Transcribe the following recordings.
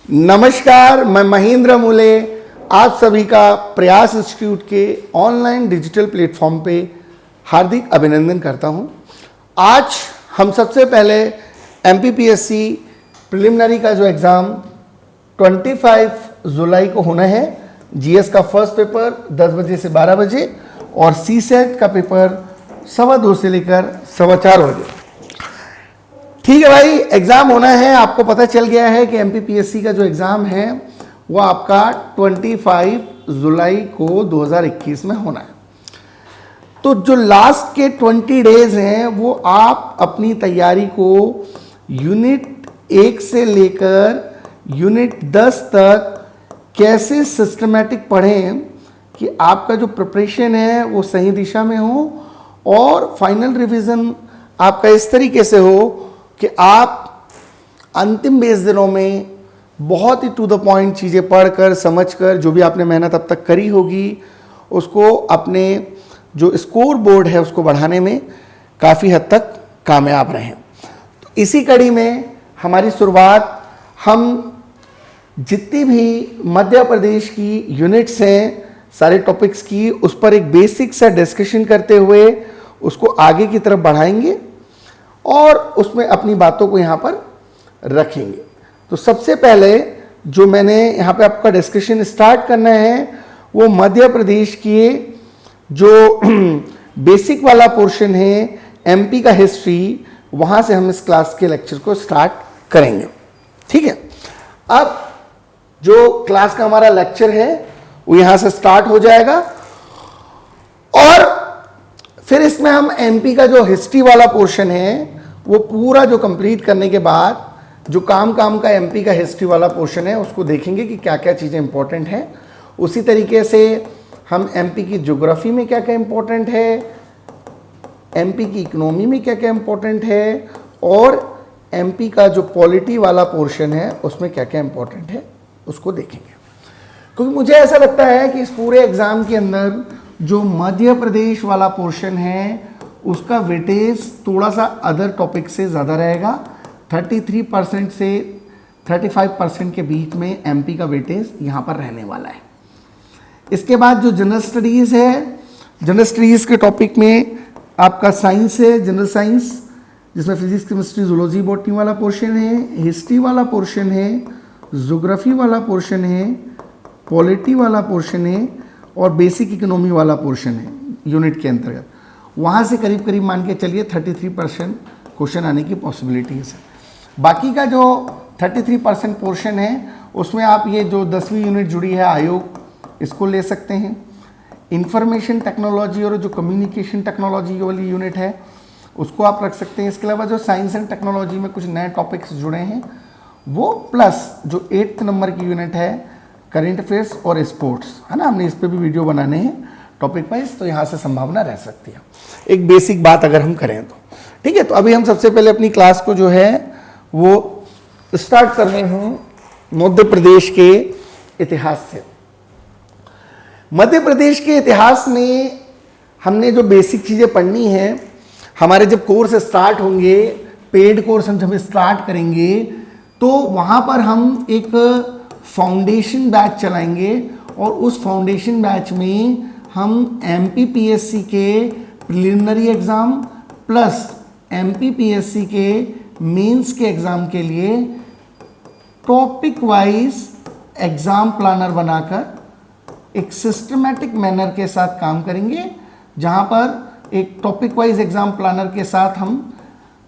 नमस्कार, मैं महेंद्र मूले आप सभी का प्रयास इंस्टीट्यूट के ऑनलाइन डिजिटल प्लेटफॉर्म पे हार्दिक अभिनंदन करता हूं। आज हम सबसे पहले MPPSC प्रिलिमिनरी का जो एग्ज़ाम 25 जुलाई को होना है, GS का फर्स्ट पेपर 10 बजे से 12 बजे और CSET का पेपर 2:15 से लेकर 4:15 बजे। ठीक है भाई, एग्ज़ाम होना है। आपको पता चल गया है कि MPPSC का जो एग्ज़ाम है वो आपका 25 जुलाई को 2021 में होना है। तो जो लास्ट के 20 डेज हैं वो आप अपनी तैयारी को यूनिट 1 से लेकर यूनिट 10 तक कैसे सिस्टमेटिक पढ़ें कि आपका जो प्रिपरेशन है वो सही दिशा में हो और फाइनल रिवीजन आपका इस तरीके से हो कि आप अंतिम 20 दिनों में बहुत ही टू द पॉइंट चीज़ें पढ़कर समझकर जो भी आपने मेहनत अब तक करी होगी उसको अपने जो स्कोर बोर्ड है उसको बढ़ाने में काफ़ी हद तक कामयाब रहें। तो इसी कड़ी में हमारी शुरुआत हम जितनी भी मध्य प्रदेश की यूनिट्स हैं सारे टॉपिक्स की उस पर एक बेसिक सा डिस्कशन करते हुए उसको आगे की तरफ बढ़ाएंगे और उसमें अपनी बातों को यहाँ पर रखेंगे। तो सबसे पहले जो मैंने यहाँ पे आपका डिस्कशन स्टार्ट करना है वो मध्य प्रदेश की जो बेसिक वाला पोर्शन है MP का हिस्ट्री, वहाँ से हम इस क्लास के लेक्चर को स्टार्ट करेंगे। ठीक है, अब जो क्लास का हमारा लेक्चर है वो यहाँ से स्टार्ट हो जाएगा और फिर इसमें हम MP का जो हिस्ट्री वाला पोर्शन है वो पूरा जो कंप्लीट करने के बाद जो काम का MP का हिस्ट्री वाला पोर्शन है उसको देखेंगे कि क्या क्या चीज़ें इंपॉर्टेंट हैं। उसी तरीके से हम MP की ज्योग्राफी में क्या क्या इंपॉर्टेंट है, MP की इकोनॉमी में क्या क्या इंपॉर्टेंट है और MP का जो पॉलिटी वाला पोर्शन है उसमें क्या क्या इंपॉर्टेंट है उसको देखेंगे। क्योंकि मुझे ऐसा लगता है कि इस पूरे एग्ज़ाम के अंदर जो मध्य प्रदेश वाला पोर्शन है उसका वेटेज थोड़ा सा अदर टॉपिक से ज़्यादा रहेगा। 33% से 35% के बीच में MP का वेटेज यहाँ पर रहने वाला है। इसके बाद जो जनरल स्टडीज़ है, जनरल स्टडीज़ के टॉपिक में आपका साइंस है, जनरल साइंस जिसमें फिजिक्स केमिस्ट्री जूलॉजी बॉटनी वाला पोर्शन है, हिस्ट्री वाला पोर्शन है, ज्योग्राफी वाला पोर्शन है, पॉलिटी वाला पोर्शन है और बेसिक इकोनॉमी वाला पोर्शन है यूनिट के अंतर्गत। वहाँ से करीब करीब मान के चलिए 33% क्वेश्चन आने की पॉसिबिलिटीज़ है। बाकी का जो 33% पोर्शन है उसमें आप ये जो 10वीं यूनिट जुड़ी है आयोग इसको ले सकते हैं। इंफॉर्मेशन टेक्नोलॉजी और जो कम्युनिकेशन टेक्नोलॉजी वाली यूनिट है उसको आप रख सकते हैं। इसके अलावा जो साइंस एंड टेक्नोलॉजी में कुछ नए टॉपिक्स जुड़े हैं वो प्लस जो 8th नंबर की यूनिट है करेंट अफेयर्स और स्पोर्ट्स है ना, हमने इस पर भी वीडियो बनाने हैं टॉपिक वाइज, तो यहाँ से संभावना रह सकती है एक बेसिक बात अगर हम करें तो। ठीक है, तो अभी हम सबसे पहले अपनी क्लास को जो है वो स्टार्ट कर रहे हैं मध्य प्रदेश के इतिहास से। मध्य प्रदेश के इतिहास में हमने जो बेसिक चीज़ें पढ़नी है, हमारे जब कोर्स स्टार्ट होंगे, पेड कोर्स हम जब स्टार्ट करेंगे तो वहाँ पर हम एक फाउंडेशन बैच चलाएंगे और उस फाउंडेशन बैच में हम MPPSC के प्रिलिमिनरी एग्ज़ाम प्लस MPPSC के मेंस के एग्ज़ाम के लिए टॉपिक वाइज एग्ज़ाम प्लानर बनाकर एक सिस्टमेटिक मैनर के साथ काम करेंगे, जहां पर एक टॉपिक वाइज एग्ज़ाम प्लानर के साथ हम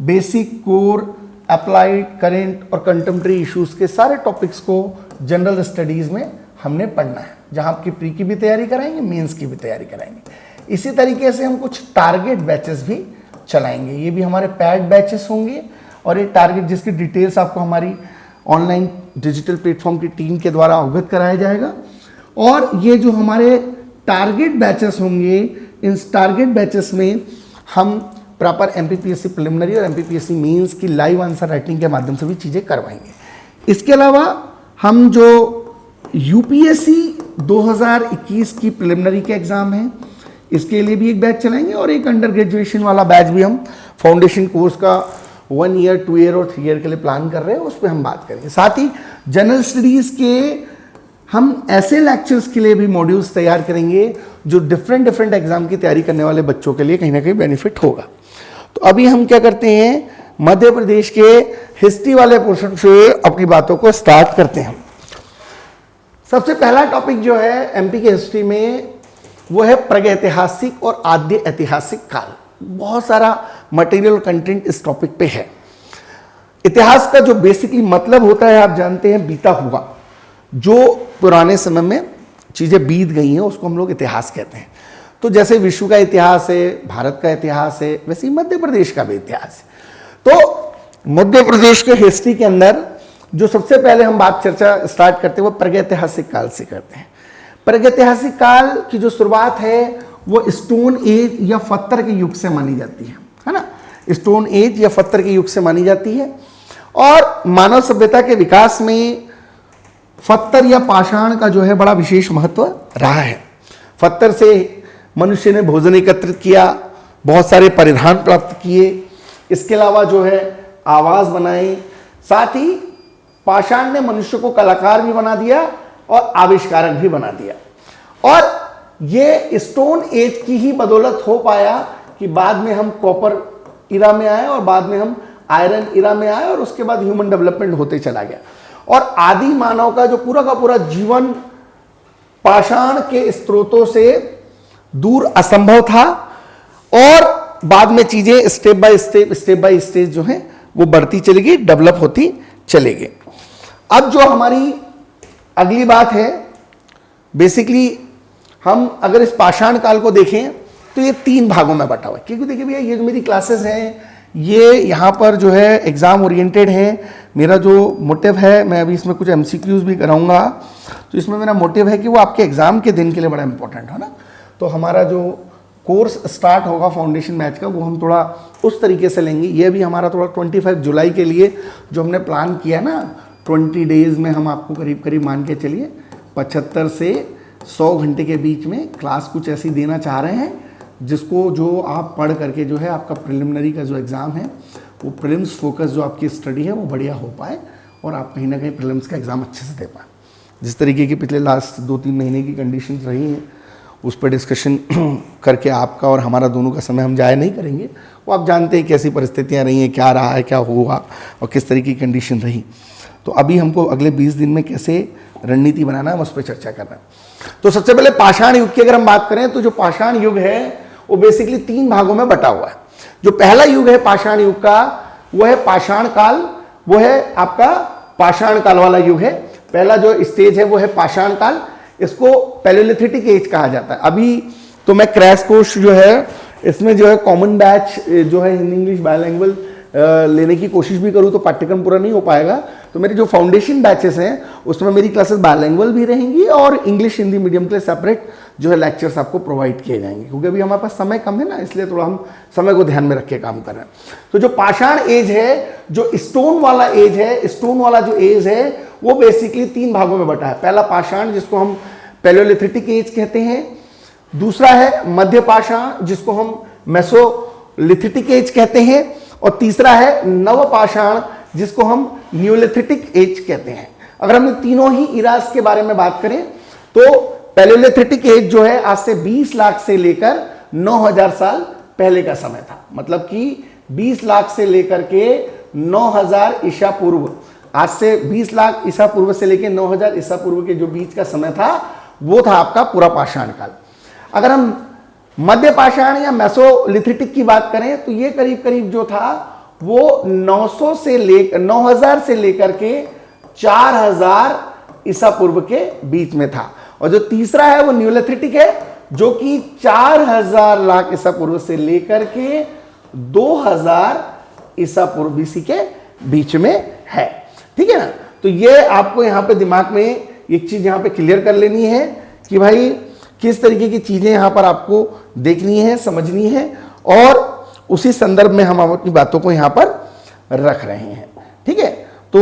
बेसिक, कोर, अप्लाइड, करेंट और कंटेम्प्रेरी इश्यूज़ के सारे टॉपिक्स को जनरल स्टडीज़ में हमने पढ़ना है, जहां आपकी प्री की भी तैयारी कराएंगे, मेंस की भी तैयारी कराएंगे। इसी तरीके से हम कुछ टारगेट बैचेस भी चलाएंगे, ये भी हमारे पैड बैचेस होंगे और ये टारगेट जिसकी डिटेल्स आपको हमारी ऑनलाइन डिजिटल प्लेटफॉर्म की टीम के द्वारा अवगत कराया जाएगा। और ये जो हमारे टारगेट बैचेस होंगे, इन टारगेट बैचेस में हम प्रॉपर MPPSC प्रिलिमिनरी और MPPSC मेंस की लाइव आंसर राइटिंग के माध्यम से भी चीज़ें करवाएंगे। इसके अलावा हम जो UPSC 2021 की प्रिलिमिनरी के एग्ज़ाम हैं इसके लिए भी एक बैच चलाएंगे और एक अंडर ग्रेजुएशन वाला बैच भी हम फाउंडेशन कोर्स का 1 ईयर 2 ईयर और 3 ईयर के लिए प्लान कर रहे हैं उस पर हम बात करेंगे। साथ ही जनरल स्टडीज़ के हम ऐसे लेक्चर्स के लिए भी मॉड्यूल्स तैयार करेंगे जो डिफरेंट एग्जाम की तैयारी करने वाले बच्चों के लिए कहीं ना कहीं बेनिफिट होगा। तो अभी हम क्या करते हैं, मध्य प्रदेश के हिस्ट्री वाले पोर्शन से अपनी बातों को स्टार्ट करते हैं। सबसे पहला टॉपिक जो है एमपी के हिस्ट्री में वो है प्रागैतिहासिक और आद्य ऐतिहासिक काल। बहुत सारा मटेरियल कंटेंट इस टॉपिक पे है। इतिहास का जो बेसिकली मतलब होता है आप जानते हैं, बीता हुआ, जो पुराने समय में चीजें बीत गई हैं उसको हम लोग इतिहास कहते हैं। तो जैसे विश्व का इतिहास है, भारत का इतिहास है, वैसे ही मध्य प्रदेश का भी इतिहास है। तो मध्य प्रदेश के हिस्ट्री के अंदर जो सबसे पहले हम बात चर्चा स्टार्ट करते हैं वो प्रागैतिहासिक काल से करते हैं। प्रागैतिहासिक काल की जो शुरुआत है वो स्टोन एज या पत्थर के युग से मानी जाती है ना, स्टोन एज या पत्थर के युग से मानी जाती है। और मानव सभ्यता के विकास में पत्थर या पाषाण का जो है बड़ा विशेष महत्व रहा है। पत्थर से मनुष्य ने भोजन एकत्रित किया, बहुत सारे परिधान प्राप्त किए, इसके अलावा जो है आवास बनाए, साथ ही पाषाण ने मनुष्य को कलाकार भी बना दिया और आविष्कारक भी बना दिया। और ये स्टोन एज की ही बदौलत हो पाया कि बाद में हम कॉपर इरा में आए और बाद में हम आयरन इरा में आए और उसके बाद ह्यूमन डेवलपमेंट होते चला गया। और आदि मानव का जो पूरा का पूरा जीवन पाषाण के स्रोतों से दूर असंभव था और बाद में चीजें स्टेप बाय स्टेप जो है वो बढ़ती चली गई, डेवलप होती चली गई। अब जो हमारी अगली बात है, बेसिकली हम अगर इस पाषाण काल को देखें तो ये 3 भागों में बटा हुआ है। क्योंकि देखिए भैया ये जो मेरी क्लासेस हैं ये यहाँ पर जो है एग्जाम ओरिएंटेड है। मेरा जो मोटिव है, मैं अभी इसमें कुछ एमसीक्यूज भी कराऊंगा, तो इसमें मेरा मोटिव है कि वो आपके एग्जाम के दिन के लिए बड़ा इंपॉर्टेंट है ना। तो हमारा जो कोर्स स्टार्ट होगा फाउंडेशन बैच का वो हम थोड़ा उस तरीके से लेंगे। ये भी हमारा थोड़ा 25 जुलाई के लिए जो हमने प्लान किया ना, 20 डेज में हम आपको करीब करीब मान के चलिए 75 से 100 घंटे के बीच में क्लास कुछ ऐसी देना चाह रहे हैं जिसको जो आप पढ़ करके जो है आपका प्रिलिमिनरी का जो एग्ज़ाम है वो प्रीलिम्स फोकस जो आपकी स्टडी है वो बढ़िया हो पाए और आप कहीं ना कहीं प्रीलिम्स का एग्ज़ाम अच्छे से दे पाए। जिस तरीके की पिछले लास्ट 2-3 महीने की कंडीशंस रही हैं उस पर डिस्कशन करके आपका और हमारा दोनों का समय हम जाया नहीं करेंगे। वो आप जानते हैं कैसी परिस्थितियाँ रही हैं, क्या रहा है, क्या हुआ और किस तरीके की कंडीशन रही। तो अभी हमको अगले 20 दिन में कैसे रणनीति बनाना है हम उस पर चर्चा कर रहे हैं। तो सबसे पहले पाषाण युग की अगर हम बात करें तो जो पाषाण युग है वो बेसिकली 3 भागों में बटा हुआ है। जो पहला युग है पाषाण युग का वो है पाषाण काल, वो है आपका पाषाण काल वाला युग है। पहला जो स्टेज है वो है पाषाण काल, इसको पैलेलिथिक एज कहा जाता है। अभी तो मैं क्रैश कोर्स जो है इसमें जो है कॉमन बैच जो है हिंदी इंग्लिश बायलैंग्वेज लेने की कोशिश भी करूँ तो पाठ्यक्रम पूरा नहीं हो पाएगा। तो मेरे जो फाउंडेशन बैचेस हैं उसमें मेरी क्लासेस बायलैंग्वेज भी रहेंगी और इंग्लिश हिंदी मीडियम के लिए सेपरेट जो है लेक्चर्स आपको प्रोवाइड किए जाएंगे। क्योंकि अभी हमारे पास समय कम है ना, इसलिए थोड़ा हम समय को ध्यान में रख के काम कर रहे हैं। तो जो पाषाण एज है, जो स्टोन वाला एज है, स्टोन वाला जो एज है वो बेसिकली 3 भागों में बटा है। पहला पाषाण जिसको हम पैलेलिथिक एज कहते हैं, दूसरा है मध्य पाषाण जिसको हम मेसोलिथिक एज कहते हैं और तीसरा है नव पाषाण जिसको हम न्यूलिथिक एज कहते हैं। अगर हम तीनों ही इरास के बारे में बात करें तो पैलेलिथिक एज जो है आज से 20 लाख से लेकर 9000 साल पहले का समय था। मतलब कि 20 लाख से लेकर के 9000 ईसा पूर्व, आज से 20 लाख ईसा पूर्व से लेकर 9000 ईसा पूर्व के जो बीच का समय था वो था आपका पूरा पाषाण काल। अगर हम मध्य पाषाण या मेसोलिथिक की बात करें तो ये करीब करीब जो था वो 9000 से लेकर के 4000 ईसा पूर्व के बीच में था। और जो तीसरा है वो न्यूलिथिक है जो कि 4000 लाख ईसा पूर्व से लेकर के 2000 ईसा पूर्व बीसी के बीच में है। ठीक है ना। तो ये आपको यहां पे दिमाग में एक चीज यहां पे क्लियर कर लेनी है कि भाई किस तरीके की चीजें यहां पर आपको देखनी है, समझनी है और उसी संदर्भ में हम अपनी बातों को यहां पर रख रहे हैं। ठीक है। तो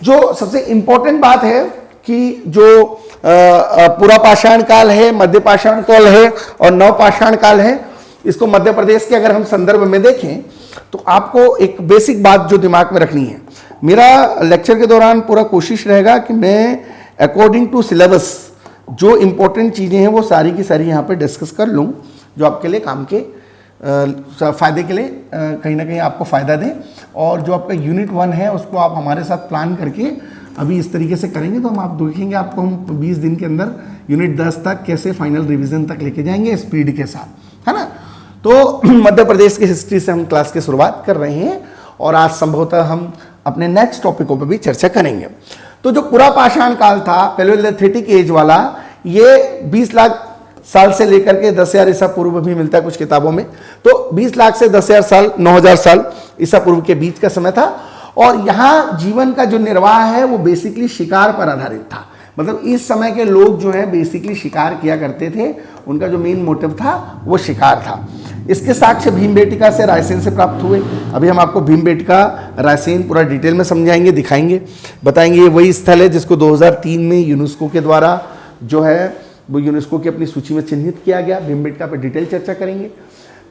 जो सबसे इंपॉर्टेंट बात है कि जो पूरा पाषाण काल है, मध्य पाषाण काल है और नव पाषाण काल है, इसको मध्य प्रदेश के अगर हम संदर्भ में देखें तो आपको एक बेसिक बात जो दिमाग में रखनी है, मेरा लेक्चर के दौरान पूरा कोशिश रहेगा कि मैं अकॉर्डिंग टू सिलेबस जो इंपॉर्टेंट चीज़ें हैं वो सारी की सारी यहाँ पे डिस्कस कर लूँ, जो आपके लिए काम के फ़ायदे के लिए कहीं ना कहीं आपको फ़ायदा दें। और जो आपका यूनिट 1 है उसको आप हमारे साथ प्लान करके अभी इस तरीके से करेंगे तो आप देखेंगे आपको हम 20 दिन के अंदर यूनिट 10 तक कैसे फाइनल रिवीजन तक लेके जाएंगे स्पीड के साथ, है ना। तो मध्य प्रदेश की हिस्ट्री से हम क्लास की शुरुआत कर रहे हैं और आज संभवतः हम अपने नेक्स्ट टॉपिकों पर भी चर्चा करेंगे। तो जो पूरा पाषाण काल था, पैलियोलिथिक एज वाला, ये 20 लाख साल से लेकर के 10,000 ईसा पूर्व भी मिलता है कुछ किताबों में। तो 20 लाख से 10,000 साल, 9,000 साल ईसा पूर्व के बीच का समय था। और यहाँ जीवन का जो निर्वाह है वो बेसिकली शिकार पर आधारित था। मतलब इस समय के लोग जो है बेसिकली शिकार किया करते थे, उनका जो मेन मोटिव था वो शिकार था। इसके साक्ष्य भीमबेटका से, रायसेन से प्राप्त हुए। अभी हम आपको भीमबेटका, रायसेन पूरा डिटेल में समझाएंगे, दिखाएंगे, बताएंगे। ये वही स्थल है जिसको 2003 में यूनेस्को के द्वारा जो है वो यूनेस्को की अपनी सूची में चिन्हित किया गया। भीमबेटका पे डिटेल चर्चा करेंगे।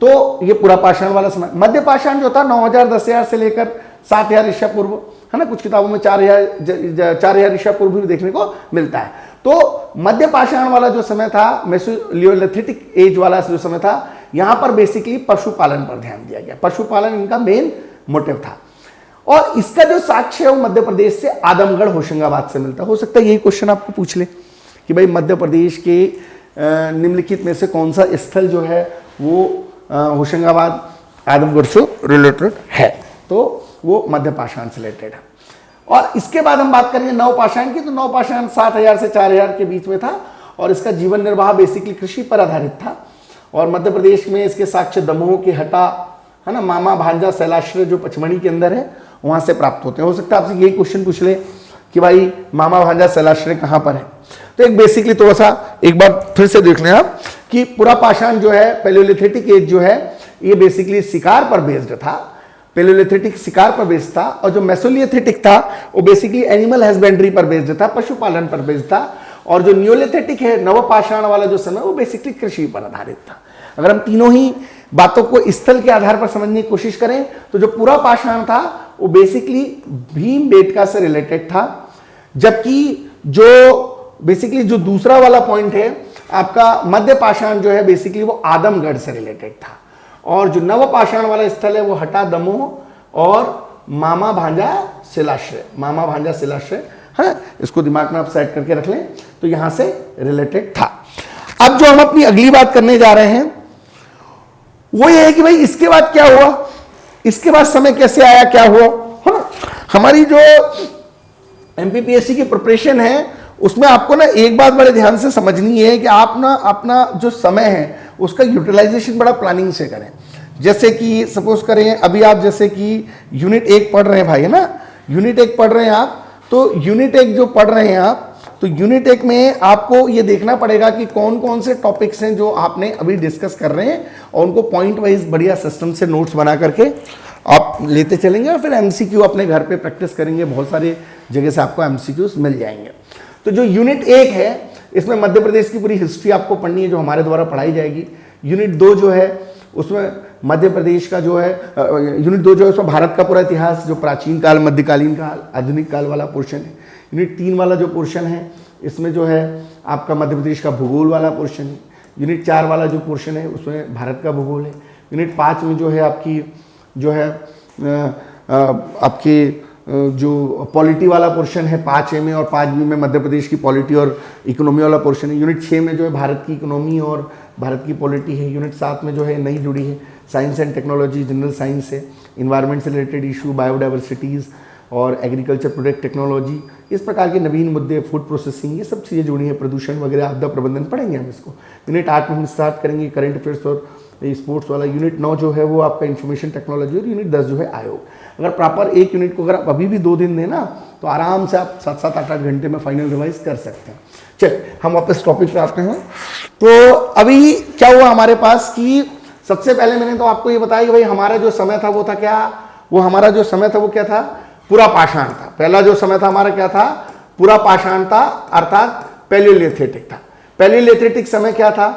तो ये पूरा पाषाण वाला समय। मध्य पाषाण जो था 9,000 10,000 से लेकर 7,000 ईसा पूर्व, है ना। कुछ किताबों में 4,000 ईसा पूर्व भी देखने को मिलता है। तो मध्य पाषाण वाला जो समय था, मेसोलिथिक एज वाला जो समय था, यहां पर बेसिकली पशुपालन पर ध्यान दिया गया। पशुपालन इनका मेन मोटिव था। और इसका जो साक्ष्य है वो मध्य प्रदेश से आदमगढ़ होशंगाबाद से मिलता है। हो सकता है यही क्वेश्चन आपको पूछ ले कि भाई मध्य प्रदेश के निम्नलिखित में से कौन सा स्थल जो है वो होशंगाबाद आदमगढ़ से रिलेटेड है। तो वो मध्य पाषाण से रिलेटेड है। और इसके बाद हम बात करेंगे नवपाषाण की। तो नवपाषाण 7,000 से 4,000 के बीच में था और इसका जीवन निर्वाह बेसिकली कृषि पर आधारित था। और मध्य प्रदेश में इसके साक्ष्य दमोह के हटा, है ना, मामा भांजा शैलाश्रय जो पचमढ़ी के अंदर है वहां से प्राप्त होते हैं। हो सकता है आपसे यही क्वेश्चन पूछ ले कि भाई मामा भांजा शैलाश्रय कहाँ पर है। तो एक बेसिकली थोड़ा सा एक बार फिर से देख लें आप कि पूरा पाषाण जो है, पैलियोलिथिक एज जो है, ये बेसिकली शिकार पर बेस्ड था। पैलियोलिथिक शिकार पर बेस्ड था। और जो मेसोलिथिक था वो बेसिकली एनिमल हस्बेंड्री पर बेस्ड था, पशुपालन पर बेस्ड था। और जो नियोलिथिक है, नवपाषाण वाला जो समय, वो बेसिकली कृषि पर आधारित था। अगर हम तीनों ही बातों को स्थल के आधार पर समझने की कोशिश करें तो जो पूरा पाषाण था वो बेसिकली भीमबेटका से रिलेटेड था। जबकि जो बेसिकली जो दूसरा वाला पॉइंट है आपका मध्य पाषाण जो है बेसिकली वो आदमगढ़ से रिलेटेड था। और जो नवपाषाण वाला स्थल है वो हटा, दमोह और मामा भांजा शिलाश्रय, मामा भांजा शिलाश्रय है। इसको दिमाग में आप सेट करके रख लें। तो यहां से रिलेटेड था। अब जो हम अपनी अगली बात करने जा रहे हैं वो ये है कि भाई इसके बाद क्या हुआ, इसके बाद समय कैसे आया, क्या हुआ। हाँ, हमारी जो एमपीपीएससी की प्रिपरेशन है उसमें आपको ना एक बात बड़े ध्यान से समझनी है कि आप ना अपना जो समय है उसका यूटिलाइजेशन बड़ा प्लानिंग से करें। जैसे कि सपोज करें अभी आप जैसे कि यूनिट 1 पढ़ रहे हैं भाई, है ना, यूनिट 1 पढ़ रहे हैं आप। तो यूनिट 1 जो पढ़ रहे हैं आप, तो यूनिट 1 में आपको ये देखना पड़ेगा कि कौन कौन से टॉपिक्स हैं जो आपने अभी डिस्कस कर रहे हैं और उनको पॉइंट वाइज बढ़िया सिस्टम से नोट्स बना करके आप लेते चलेंगे और फिर एमसीक्यू अपने घर पे प्रैक्टिस करेंगे। बहुत सारे जगह से आपको एमसीक्यूज मिल जाएंगे। तो जो यूनिट 1 है इसमें मध्य प्रदेश की पूरी हिस्ट्री आपको पढ़नी है जो हमारे द्वारा पढ़ाई जाएगी। यूनिट 2 जो है उसमें मध्य प्रदेश का जो है, यूनिट 2 जो है उसमें भारत का पूरा इतिहास, जो प्राचीन काल, मध्यकालीन काल, आधुनिक काल वाला पोर्शन है। यूनिट 3 वाला जो पोर्शन है इसमें जो है आपका मध्य प्रदेश का भूगोल वाला पोर्शन है। यूनिट 4 वाला जो पोर्शन है उसमें भारत का भूगोल है। यूनिट 5 में जो है आपकी जो है आपके जो पॉलिटी वाला पोर्शन है 5A में, और 5B में मध्य प्रदेश की पॉलिटी और इकोनॉमी वाला पोर्शन है। यूनिट 6 में जो है भारत की इकोनॉमी और भारत की पॉलिटी है। यूनिट 7 में जो है नई जुड़ी है science and technology, general science है, इन्वायरमेंट से रिलेटेड इशू, बायोडाइवर्सिटीज़ और एग्रीकल्चर प्रोडक्ट टेक्नोलॉजी, इस प्रकार के नवीन मुद्दे, फूड प्रोसेसिंग, ये सब चीज़ें जुड़ी हैं, प्रदूषण वगैरह, आपदा प्रबंधन पढ़ेंगे हम इसको। यूनिट 8 में हम स्टार्ट करेंगे करंट अफेयर्स और स्पोर्ट्स वाला। यूनिट 9 जो है वो आपका इन्फॉर्मेशन टेक्नोलॉजी और यूनिट 10 जो है आयोग। अगर प्रॉपर एक यूनिट को अगर आप अभी भी 2 दिन देना तो आराम से आप 7-7, 8-8 घंटे में फाइनल रिवाइज कर सकते हैं। चल हम वापस टॉपिक पे आते हैं। तो अभी क्या हुआ हमारे पास कि सबसे पहले मैंने तो आपको ये बताया कि भाई हमारा जो समय था वो था क्या, वो हमारा जो समय था वो क्या था, पूरा पाषाण था। पहला जो समय था हमारा क्या था, पूरा पाषाण था, अर्थात पैलियोलिथिक था। पैलियोलिथिक समय क्या था,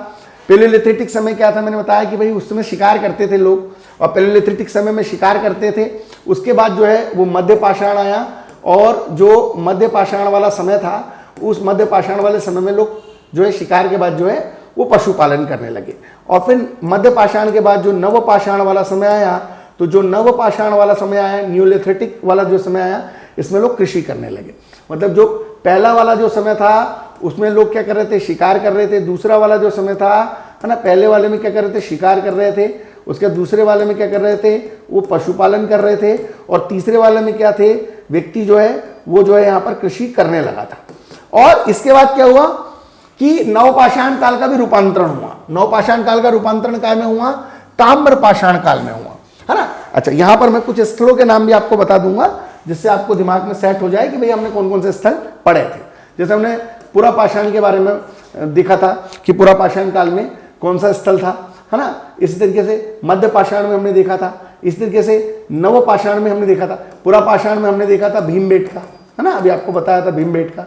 पैलियोलिथिक समय क्या था, मैंने बताया कि भाई उस समय शिकार करते थे लोग, और पैलियोलिथिक समय में शिकार करते थे। उसके बाद जो है वो मध्य पाषाण आया, और जो मध्य पाषाण वाला समय था, उस मध्य पाषाण वाले समय में लोग जो है शिकार के बाद जो है वो पशुपालन करने लगे। और फिर मध्य पाषाण के बाद जो नव पाषाण वाला समय आया, तो जो नव पाषाण वाला समय आया, न्यूलिथिक वाला जो समय आया, इसमें लोग कृषि करने लगे। मतलब जो पहला वाला जो समय था उसमें लोग क्या कर रहे थे, शिकार कर रहे थे। दूसरा वाला जो समय था, है ना, पहले वाले में क्या कर रहे थे, शिकार कर रहे थे। उसके दूसरे वाले में क्या कर रहे थे, वो पशुपालन कर रहे थे। और तीसरे वाले में क्या थे, व्यक्ति जो है वो जो है यहाँ पर कृषि करने लगा था। और इसके बाद क्या हुआ कि नवपाषाण काल का भी रूपांतरण हुआ। नवपाषाण काल का रूपांतरण काय में हुआ, ताम्र पाषाण काल में हुआ, है ना। अच्छा, यहां पर मैं कुछ स्थलों के नाम भी आपको बता दूंगा, जिससे आपको दिमाग में सेट हो जाए कि भाई हमने कौन कौन से स्थल पढ़े थे। जैसे हमने पुरा पाषाण के बारे में देखा था कि पुरा पाषाण काल में कौन सा स्थल था, है ना। इसी तरीके से मध्य पाषाण में हमने देखा था, इस तरीके से नव पाषाण में हमने देखा था, पुरा पाषाण में हमने देखा था भीमबेटका, है ना, अभी आपको बताया था भीमबेटका।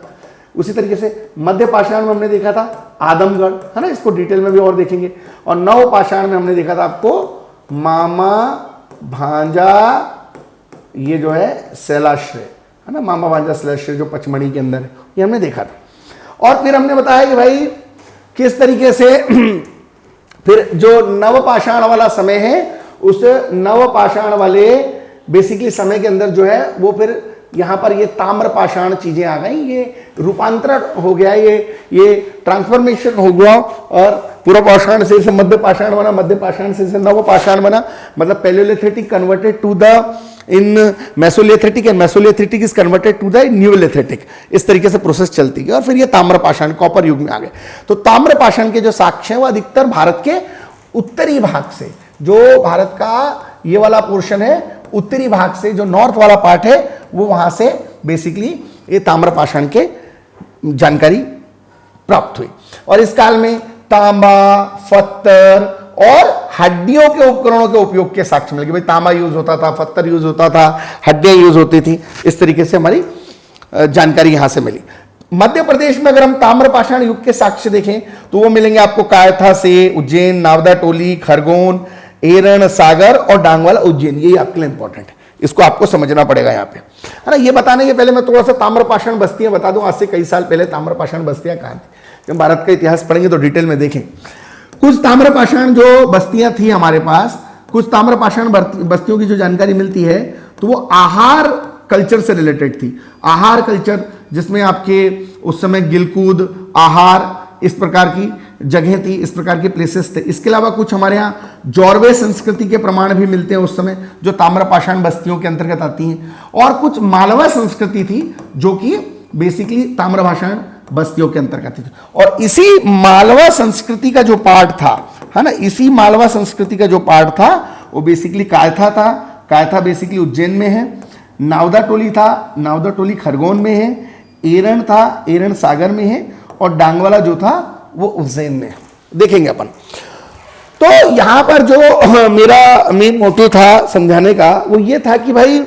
उसी तरीके से मध्य पाषाण में हमने देखा था आदमगढ़, है ना, इसको डिटेल में भी और देखेंगे। और नव पाषाण में हमने देखा था आपको मामा भांजा, ये जो है शैलाश्रय, है ना, मामा भांजा शैलाश्रय जो पचमढ़ी के अंदर है, ये हमने देखा था। और फिर हमने बताया कि भाई किस तरीके से फिर जो नव पाषाण वाला समय है, उस नव पाषाण वाले बेसिकली समय के अंदर जो है वो फिर यहाँ पर ये ताम्र पाषाण चीजें आ गई, ये रूपांतरण हो गया, ये ट्रांसफॉर्मेशन हो गया, और पूरा पाषाण से मध्य पाषाण बना, मध्य पाषाण से नव पाषाण बना। मतलब paleolithic converted to the in mesolithic, and mesolithic is converted to the neolithic. इस तरीके से प्रोसेस चलती है। और फिर ये ताम्र पाषाण कॉपर युग में आ गए। तो ताम्र पाषाण के जो साक्ष्य हैं वो अधिकतर भारत के उत्तरी भाग से, जो भारत का ये वाला पोर्शन है, उत्तरी भाग से जो नॉर्थ वाला पार्ट है, वो वहां से बेसिकली ये ताम्र पाषाण के जानकारी प्राप्त हुई। और इस काल में तांबा, पत्थर और हड्डियों के उपकरणों के उपयोग के साक्ष्य मिल गए। भाई तांबा यूज होता था, पत्थर यूज होता था, हड्डियां यूज होती थी। इस तरीके से हमारी जानकारी यहां से मिली। मध्य प्रदेश में अगर हम ताम्र पाषाण युग के साक्ष्य देखें तो वो मिलेंगे आपको कायथा से, उज्जैन, नावदा टोली, खरगोन, एरण, सागर और डांगवाला उज्जैन। ये आपके लिए इंपॉर्टेंट है, इसको आपको समझना पड़ेगा यहाँ पे, है ना। ये बताने के पहले मैं थोड़ा सा ताम्र पाषाण बस्तियां बता दूं। आज से कई साल पहले ताम्र पाषाण बस्तियां कहाँ थी। जब भारत का इतिहास पढ़ेंगे तो डिटेल में देखें। कुछ ताम्र पाषाण जो बस्तियां थी हमारे पास, कुछ ताम्र पाषाण बस्तियों की जो जानकारी मिलती है तो वो आहार कल्चर से रिलेटेड थी। आहार कल्चर जिसमें आपके उस समय गिलकूद, आहार, इस प्रकार की जगह थी, इस प्रकार के प्लेसेस थे। इसके अलावा कुछ हमारे यहाँ जॉर्वे संस्कृति के प्रमाण भी मिलते हैं उस समय, जो ताम्र पाषाण बस्तियों के अंतर्गत आती हैं। और कुछ मालवा संस्कृति थी जो कि बेसिकली ताम्र पाषाण बस्तियों के अंतर्गत थी। और इसी मालवा संस्कृति का जो पार्ट था, है ना, इसी मालवा संस्कृति का जो पार्ट था वो बेसिकली कायथा था। कायथा बेसिकली उज्जैन में है। नावदा टोली था, नावदा टोली खरगोन में है। एरण था, एरण सागर में है। और डांगवाला जो था वो उज्जैन में। देखेंगे अपन। तो यहां पर जो मेरा मेन मोटिव था समझाने का वो ये था कि भाई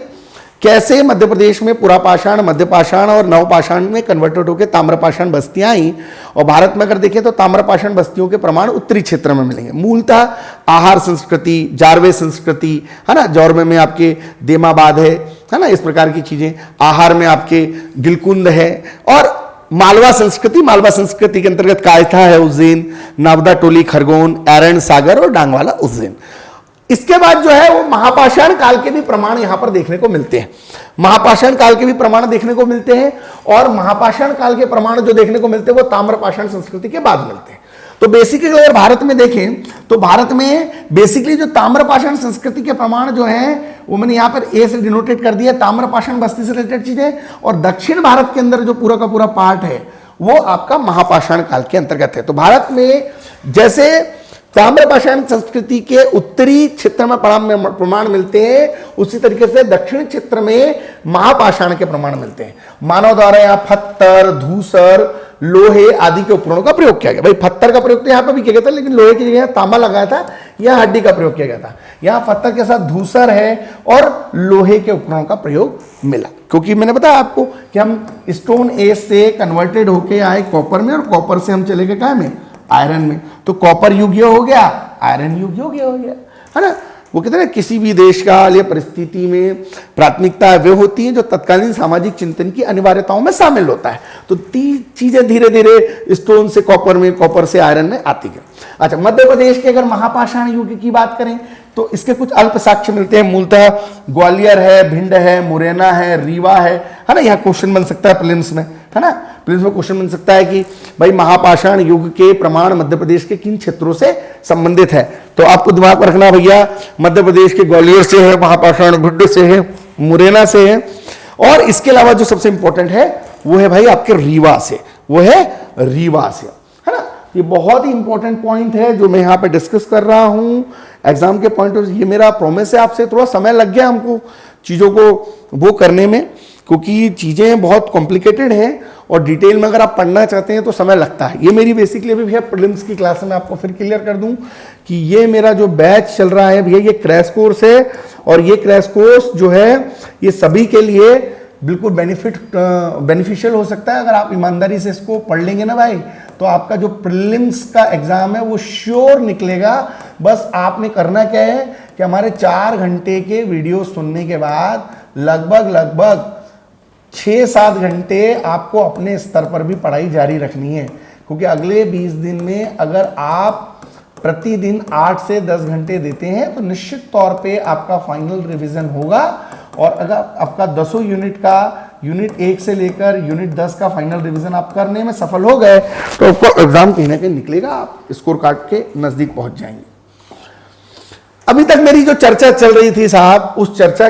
कैसे मध्य प्रदेश में पुरा पाषाण, मध्य पाषाण और नव पाषाण में कन्वर्टेड होकर ताम्र पाषाण बस्तियां आई। और भारत में अगर देखें तो ताम्र पाषाण बस्तियों के प्रमाण उत्तरी क्षेत्र में मिलेंगे। मूलतः आहार संस्कृति, जारवे संस्कृति, है ना, जॉर्वे में आपके देमाबाद है ना, इस प्रकार की चीजें। आहार में आपके गिलकुंद है। और मालवा संस्कृति के अंतर्गत कायथा है उज्जैन, नावदा टोली खरगोन, एरण सागर और डांगवाला उज्जैन। इसके बाद जो है वो महापाषाण काल के भी प्रमाण यहां पर देखने को मिलते हैं। महापाषाण काल के भी प्रमाण देखने को मिलते हैं। और महापाषाण काल के प्रमाण जो देखने को मिलते हैं वो ताम्र पाषाण संस्कृति के बाद मिलते हैं। तो बेसिकली अगर भारत में देखें तो भारत में बेसिकली जो ताम्र पाषाण संस्कृति के प्रमाण जो है वो मैंने यहाँ पर ए से डिनोटेट कर दिया, ताम्र पाषाण बस्ती से रिलेटेड चीजें। और दक्षिण भारत के अंदर जो पूरा का पूरा पार्ट है वो आपका महापाषाण काल के अंतर्गत है। तो भारत में जैसे ताम्र पाषाण संस्कृति के उत्तरी क्षेत्र में प्रमाण मिलते हैं, उसी तरीके से दक्षिण क्षेत्र में महापाषाण के प्रमाण मिलते हैं। मानव द्वारा यहाँ पत्थर, धूसर, लोहे आदि के उपकरणों का प्रयोग किया गया। भाई पत्थर का प्रयोग तो यहाँ पर भी किया गया था, लेकिन लोहे की जगह तांबा लगाया था, यहाँ हड्डी का प्रयोग किया गया था। यहाँ पत्थर के साथ धूसर है और लोहे के उपकरणों का प्रयोग मिला। क्योंकि मैंने बताया आपको कि हम स्टोन एज से कन्वर्टेड होके आए कॉपर में, और कॉपर से हम चले गए क्या में, आयरन में, तो कॉपर युग ये हो गया, आयरन युग हो गया, है ना। वो कहते हैं किसी भी देश काल या परिस्थिति में प्राथमिकता वे होती हैं जो तत्कालीन सामाजिक चिंतन की अनिवार्यताओं में शामिल होता है। तो तीन चीजें धीरे धीरे स्टोन से कॉपर में, कॉपर से आयरन में आती है। अच्छा, मध्य प्रदेश के अगर महापाषाण युग की बात करें तो इसके कुछ अल्प साक्ष्य मिलते हैं। मूलतः ग्वालियर है, भिंड है, मुरैना है, रीवा है ना। यहाँ क्वेश्चन बन सकता है प्रीलिम्स में, है ना, प्रीलिम्स में क्वेश्चन बन सकता है कि भाई महापाषाण युग के प्रमाण मध्य प्रदेश के किन क्षेत्रों से संबंधित है। तो आपको दिमाग में रखना भैया, मध्य प्रदेश के ग्वालियर से है महापाषाण, भिंड से है, मुरैना से है, और इसके अलावा जो सबसे इंपॉर्टेंट है वो है भाई आपके रीवा से, वो है रीवा से, है ना। ये बहुत ही इंपॉर्टेंट पॉइंट है जो मैं यहाँ पे डिस्कस कर रहा हूं एग्जाम के पॉइंट ऑफ। ये मेरा प्रॉमिस है आपसे, थोड़ा समय लग गया हमको चीजों को वो करने में, क्योंकि चीजें बहुत कॉम्प्लिकेटेड हैं और डिटेल में अगर आप पढ़ना चाहते हैं तो समय लगता है। ये मेरी बेसिकली अभी भैया प्रीलिम्स की क्लास में आपको फिर क्लियर कर दूं कि ये मेरा जो बैच चल रहा है भैया, ये क्रैश कोर्स है, और ये क्रैश कोर्स जो है ये सभी के लिए बिल्कुल बेनिफिशियल हो सकता है। अगर आप ईमानदारी से इसको पढ़ लेंगे ना भाई, तो आपका जो प्रीलिम्स का एग्जाम है वो श्योर निकलेगा। बस आपने करना क्या है कि हमारे 4 घंटे के वीडियो सुनने के बाद लगभग 6-7 घंटे आपको अपने स्तर पर भी पढ़ाई जारी रखनी है, क्योंकि अगले 20 दिन में अगर आप प्रतिदिन 8 से 10 घंटे देते हैं तो निश्चित तौर पे आपका फाइनल रिवीजन होगा। और अगर आपका 10 यूनिट का यूनिट 1 से लेकर यूनिट 10 का फाइनल रिवीजन आप करने में सफल हो गए तो आपको एग्जाम कहीं ना कहीं निकलेगा, आप स्कोर कार्ड के नजदीक पहुंच जाएंगे। अभी तक मेरी जो चर्चा चल रही थी साहब, उस चर्चा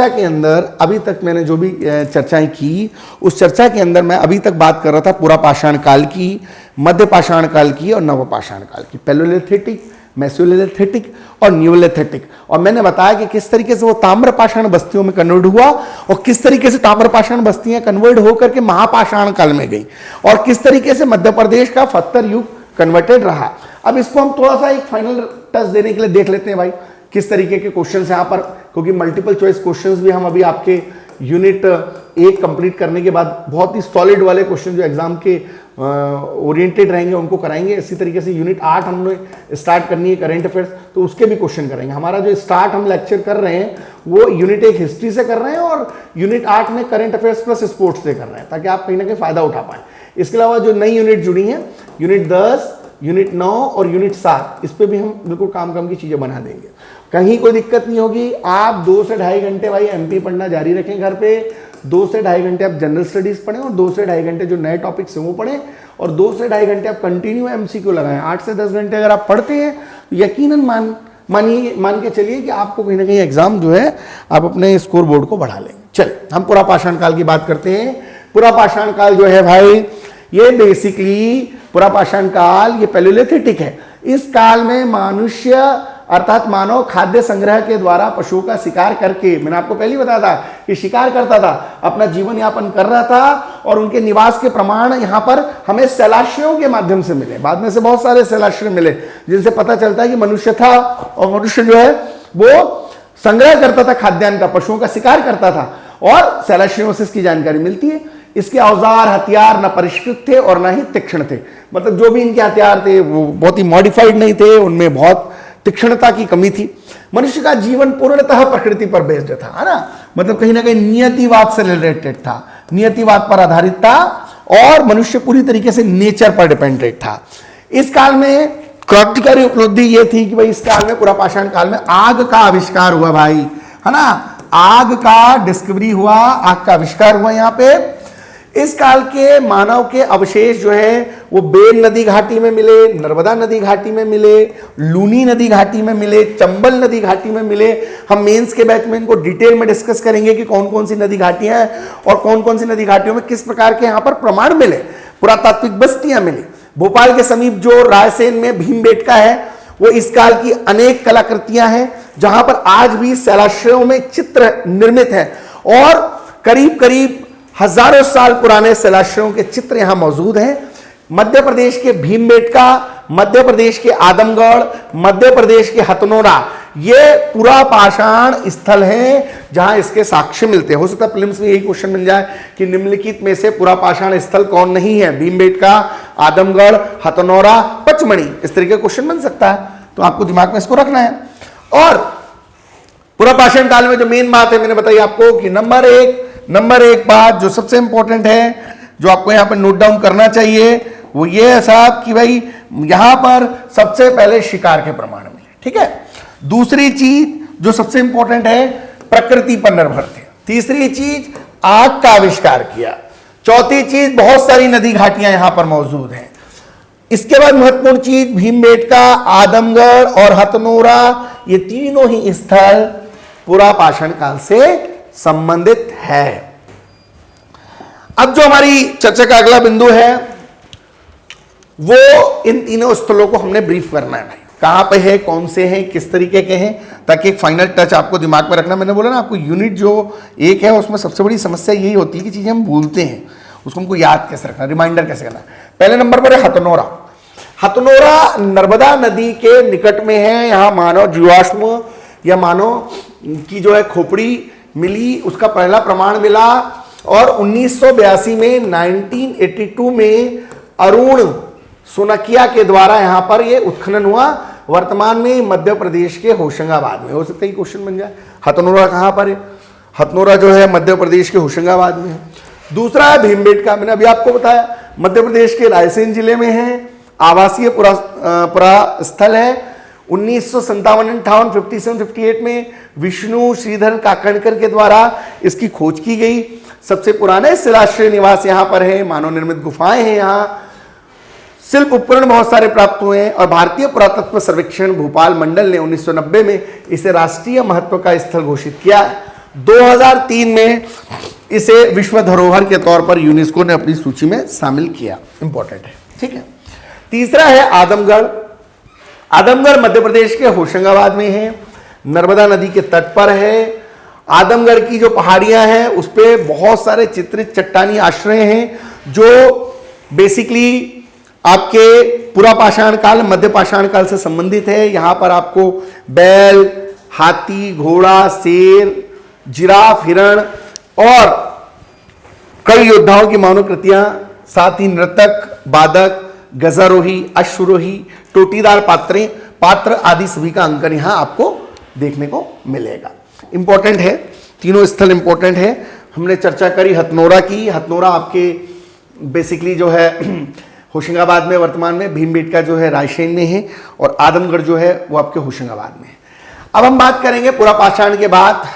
के अंदर अभी तक मैंने जो भी चर्चाएं की, उस चर्चा के अंदर मैं अभी तक बात कर रहा था पुरा पाषाण काल की, मध्य पाषाण काल की और नव पाषाण काल की, पैलियोलिथिक, मेसोलिथिक और न्यूलिथिक। और मैंने बताया कि किस तरीके से वो ताम्र पाषाण बस्तियों में कन्वर्ट हुआ और किस तरीके से ताम्र पाषाण बस्तियां कन्वर्ट होकर के महापाषाण काल में गई और किस तरीके से मध्य प्रदेश का पत्थर युग कन्वर्टेड रहा। अब इसको हम थोड़ा सा एक फाइनल टच देने के लिए देख लेते हैं भाई, किस तरीके के क्वेश्चंस यहाँ पर, क्योंकि मल्टीपल चॉइस क्वेश्चंस भी हम अभी आपके यूनिट 1 कंप्लीट करने के बाद बहुत ही सॉलिड वाले क्वेश्चन जो एग्जाम के ओरिएंटेड रहेंगे उनको कराएंगे। इसी तरीके से यूनिट 8 हमने स्टार्ट करनी है करंट अफेयर्स, तो उसके भी क्वेश्चन करेंगे। हमारा जो स्टार्ट हम लेक्चर कर रहे हैं वो यूनिट 1 हिस्ट्री से कर रहे हैं और यूनिट 8 में करंट अफेयर्स प्लस स्पोर्ट्स से कर रहे हैं, ताकि आप कहीं ना कहीं फायदा उठा पाए। इसके अलावा जो नई यूनिट जुड़ी है, यूनिट 10, यूनिट 9 और यूनिट 7, इस पे भी हम बिल्कुल काम की चीजें बना देंगे, कहीं कोई दिक्कत नहीं होगी। आप 2 से 2.5 घंटे भाई एमपी पढ़ना जारी रखें घर पे, 2 से 2.5 घंटे आप जनरल स्टडीज पढ़ें और 2 से 2.5 घंटे जो नए टॉपिक्स हैं वो पढ़ें और 2 से 2.5 घंटे आप कंटिन्यू एमसीक्यू लगाएं। 8 से 10 घंटे अगर आप पढ़ते हैं तो यकीनन मान के चलिए कि आपको कहीं ना कहीं एग्जाम जो है आप अपने स्कोर बोर्ड को बढ़ा लेंगे। चलिए हम पुरा पाषाण काल की बात करते हैं। पुरा पाषाण काल जो है भाई, ये बेसिकली पुरा पाषाण काल ये पैलियोलिथिक है। इस काल में मनुष्य अर्थात मानव खाद्य संग्रह के द्वारा पशुओं का शिकार करके, मैंने आपको पहले ही बताया था कि शिकार करता था, अपना जीवन यापन कर रहा था और उनके निवास के प्रमाण यहाँ पर हमें शैलाश्रयों के माध्यम से मिले। बाद में से बहुत सारे शैलाश्रय मिले जिनसे पता चलता है कि मनुष्य था और मनुष्य जो है वो संग्रह करता था खाद्यान्न का, पशुओं का शिकार करता था और शैलाश्रयों से इसकी जानकारी मिलती है। इसके औजार हथियार न परिष्कृत थे और न ही तीक्ष्ण थे, मतलब जो भी इनके हथियार थे वो बहुत ही मॉडिफाइड नहीं थे, उनमें बहुत तीक्ष्णता की कमी थी। मनुष्य का जीवन पूर्णतः प्रकृति पर बेस्ड था, है ना, मतलब कहीं ना कहीं नियतिवाद से रिलेटेड था, नियतिवाद पर आधारित था और मनुष्य पूरी तरीके से नेचर पर डिपेंडेंट था। इस काल में क्रांतिकारी उपलब्धि ये थी कि भाई इस काल में पुरा पाषाण काल में आग का आविष्कार हुआ भाई, है ना, आग का डिस्कवरी हुआ, आग का आविष्कार हुआ। यहाँ पे इस काल के मानव के अवशेष जो है वो बेल नदी घाटी में मिले, नर्मदा नदी घाटी में मिले, लूनी नदी घाटी में मिले, चंबल नदी घाटी में मिले। हम मेंस के बैच में इनको डिटेल में डिस्कस करेंगे कि कौन कौन सी नदी घाटियां हैं और कौन कौन सी नदी घाटियों में किस प्रकार के यहाँ पर प्रमाण मिले, पुरातात्विक बस्तियां मिली। भोपाल के समीप जो रायसेन में भीमबेटका है, वो इस काल की अनेक कलाकृतियां हैं जहां पर आज भी शैलाश्रयों में चित्र निर्मित है और करीब करीब हजारों साल पुराने शैलाश्रयों के चित्र यहां मौजूद हैं। मध्य प्रदेश के भीमबेटका, मध्य प्रदेश के आदमगढ़, मध्य प्रदेश के हथनोरा, ये पूरा पाषाण स्थल है जहां इसके साक्ष्य मिलते हैं। हो सकता है प्रीलिम्स में यही क्वेश्चन मिल जाए कि निम्नलिखित में से पूरा पाषाण स्थल कौन नहीं है, भीमबेटका, आदमगढ़, हथनौरा, पचमढ़ी, इस तरीके का क्वेश्चन बन सकता है। तो आपको दिमाग में इसको रखना है। और पूरा पाषाण काल में जो मेन बात है मैंने बताई आपको कि नंबर एक बात जो सबसे इंपॉर्टेंट है, जो आपको यहां पर नोट डाउन करना चाहिए, वो ये है साहब कि भाई यहां पर सबसे पहले शिकार के प्रमाण मिले। ठीक है। दूसरी चीज जो सबसे इंपॉर्टेंट है, प्रकृति पर निर्भर थे। तीसरी चीज, आग का आविष्कार किया। चौथी चीज, बहुत सारी नदी घाटियां यहां पर मौजूद हैं। इसके बाद महत्वपूर्ण चीज, भीमबेटका, आदमगढ़ और हथनौरा, ये तीनों ही स्थल पूरा पाषाण काल से संबंधित है। अब जो हमारी चर्चा का अगला बिंदु है वो इन तीनों स्थलों को हमने ब्रीफ करना है भाई, कहां पे है, कौन से हैं, किस तरीके के हैं, ताकि एक फाइनल टच आपको दिमाग में रखना। मैंने बोला ना आपको यूनिट जो एक है उसमें सबसे बड़ी समस्या यही होती है कि चीजें हम भूलते हैं, उसको हमको याद कैसे रखना, रिमाइंडर कैसे करना। पहले नंबर पर है हथनौरा। हथनौरा नर्मदा नदी के निकट में है। यहां मानव जीवाश्म या मानव की जो है खोपड़ी मिली, उसका पहला प्रमाण मिला। और 1982 में 1982 में अरुण सोनकिया के द्वारा यहां पर यह उत्खनन हुआ। वर्तमान में मध्य प्रदेश के होशंगाबाद में। हो सकता है क्वेश्चन बन जाए हथनौरा कहां पर है। हथनौरा जो है मध्य प्रदेश के होशंगाबाद में है। दूसरा है भीमबेटका, मैंने अभी आपको बताया मध्य प्रदेश के रायसेन जिले में है। आवासीय पुरा स्थल है। 1957, 57, में विष्णु श्रीधर काकणकर के द्वारा इसकी खोज की गई। सबसे पुराने शिलाश्रय निवास यहां पर है। मानव निर्मित गुफाएं हैं यहां। शिल्प उपकरण बहुत सारे प्राप्त हुए हैं। और भारतीय पुरातत्व सर्वेक्षण भोपाल मंडल ने 1990 में इसे राष्ट्रीय महत्व का स्थल घोषित किया। 2003 में इसे विश्व धरोहर के तौर पर यूनेस्को ने अपनी सूची में शामिल किया। इंपॉर्टेंट है। ठीक है। तीसरा है आदमगढ़। आदमगढ़ मध्य प्रदेश के होशंगाबाद में है, नर्मदा नदी के तट पर है। आदमगढ़ की जो पहाड़ियां हैं उस पर बहुत सारे चित्रित चट्टानी आश्रय हैं जो बेसिकली आपके पूरा पाषाण काल, मध्य पाषाण काल से संबंधित है। यहां पर आपको बैल, हाथी, घोड़ा, शेर, जिराफ, हिरण और कई योद्धाओं की मानवकृतियां, साथ ही नर्तक, वादक, गजारोही, अश्वरोही, टोटीदार पात्र आदि सभी का अंकन यहां आपको देखने को मिलेगा। इंपॉर्टेंट है, तीनों स्थल इंपॉर्टेंट है। हमने चर्चा करी हथनौरा की। हथनौरा आपके बेसिकली जो है होशंगाबाद में वर्तमान में, भीमबेटका जो है रायसेन में है और आदमगढ़ जो है वो आपके होशंगाबाद में है। अब हम बात करेंगे पूरा पाषाण के बाद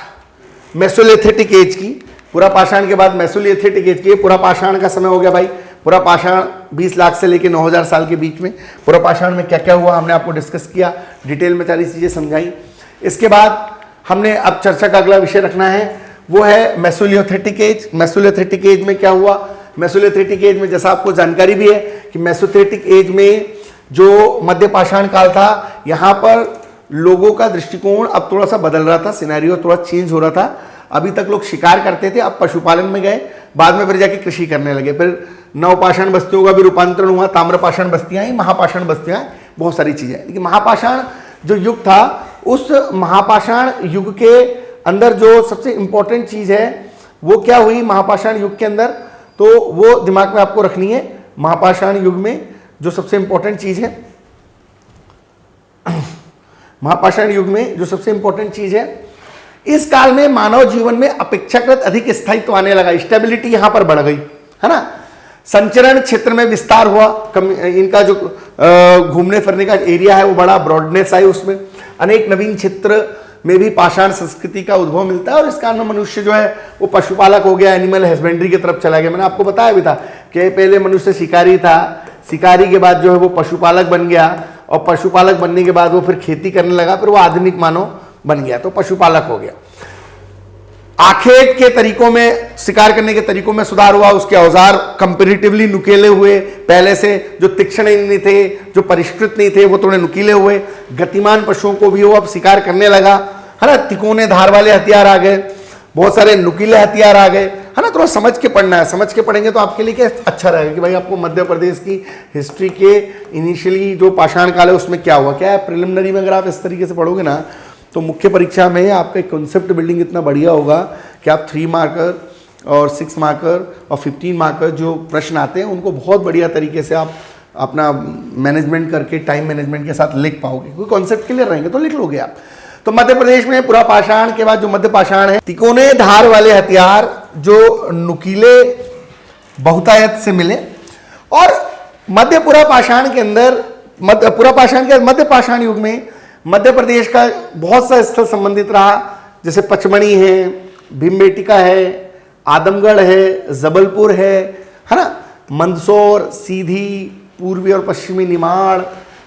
मेसोलिथिक एज की। पूरा पाषाण के बाद मेसोलिथिक एज की। पूरा पाषाण का समय हो गया भाई। पूरा पाषाण 20 लाख से लेकर 9000 साल के बीच में। पूरा पाषाण में क्या क्या हुआ हमने आपको डिस्कस किया, डिटेल में सारी चीजें समझाई। इसके बाद हमने अब चर्चा का अगला विषय रखना है, वो है मेसोलिथिक एज। मेसोलिथिक एज में क्या हुआ? मेसोलिथिक एज में जैसा आपको जानकारी भी है कि मेसोलिथिक एज में जो मध्य पाषाण काल था, यहाँ पर लोगों का दृष्टिकोण अब थोड़ा सा बदल रहा था, सिनेरियो थोड़ा चेंज हो रहा था। अभी तक लोग शिकार करते थे, अब पशुपालन में गए, बाद में फिर जाके कृषि करने लगे। फिर नवपाषाण बस्तियों का भी रूपांतरण हुआ, ताम्रपाषाण बस्तियां आई, महापाषाण बस्तियां, बहुत सारी चीजें। लेकिन महापाषाण जो युग था, उस महापाषाण युग के अंदर जो सबसे इंपॉर्टेंट चीज है वो क्या हुई महापाषाण युग के अंदर, तो वो दिमाग में आपको रखनी है। महापाषाण युग में जो सबसे इंपॉर्टेंट चीज है, महापाषाण युग में जो सबसे इंपॉर्टेंट चीज है, इस काल में मानव जीवन में अपेक्षाकृत अधिक स्थायित्व आने लगा। स्टेबिलिटी यहां पर बढ़ गई, है ना। संचरण क्षेत्र में विस्तार हुआ, इनका जो घूमने फिरने का एरिया है वो बड़ा, ब्रॉडनेस आई उसमें। अनेक नवीन क्षेत्र में भी पाषाण संस्कृति का उद्भव मिलता है और इस कारण में मनुष्य जो है वो पशुपालक हो गया, एनिमल हस्बेंड्री की तरफ चला गया। मैंने आपको बताया भी था कि पहले मनुष्य शिकारी था, शिकारी के बाद जो है वो पशुपालक बन गया और पशुपालक बनने के बाद वो फिर खेती करने लगा, फिर वो आधुनिक मानव बन गया, तो पशुपालक हो गया। आखेट के तरीकों में, शिकार करने के तरीकों में सुधार हुआ, उसके औजार कंपैरेटिवली नुकीले हुए, पहले से जो तीक्ष्ण नहीं थे, जो परिष्कृत नहीं थे, वो थोड़े नुकीले हुए। गतिमान पशुओं को भी वो अब शिकार करने लगा, है ना। तिकोने धार वाले हथियार आ गए, बहुत सारे नुकीले हथियार आ गए, है ना। थोड़ा समझ के पढ़ना है, समझ के पढ़ेंगे तो आपके लिए क्या अच्छा रहेगा कि भाई आपको मध्य प्रदेश की हिस्ट्री के इनिशियली जो पाषाण काल है उसमें क्या हुआ, क्या है। प्रिलिमिनरी में अगर आप इस तरीके से पढ़ोगे ना तो मुख्य परीक्षा में आपका कॉन्सेप्ट बिल्डिंग इतना बढ़िया होगा कि आप 3 मार्कर और 6 मार्कर और 15 मार्कर जो प्रश्न आते हैं उनको बहुत बढ़िया तरीके से आप अपना मैनेजमेंट करके टाइम मैनेजमेंट के साथ लिख पाओगे, क्योंकि कॉन्सेप्ट क्लियर रहेंगे तो लिख लोगे आप। तो मध्य प्रदेश में पुरा पाषाण के बाद जो मध्य पाषाण है, तिकोने धार वाले हथियार जो नुकीले बहुतायत से मिले, और मध्य पुरा पाषाण के अंदर पुरा पाषाण के मध्य पाषाण युग में मध्य प्रदेश का बहुत सा स्थल संबंधित रहा, जैसे पचमणी है, भीमबेटका है, आदमगढ़ है, जबलपुर है ना, मंदसौर, सीधी, पूर्वी और पश्चिमी निमाड़,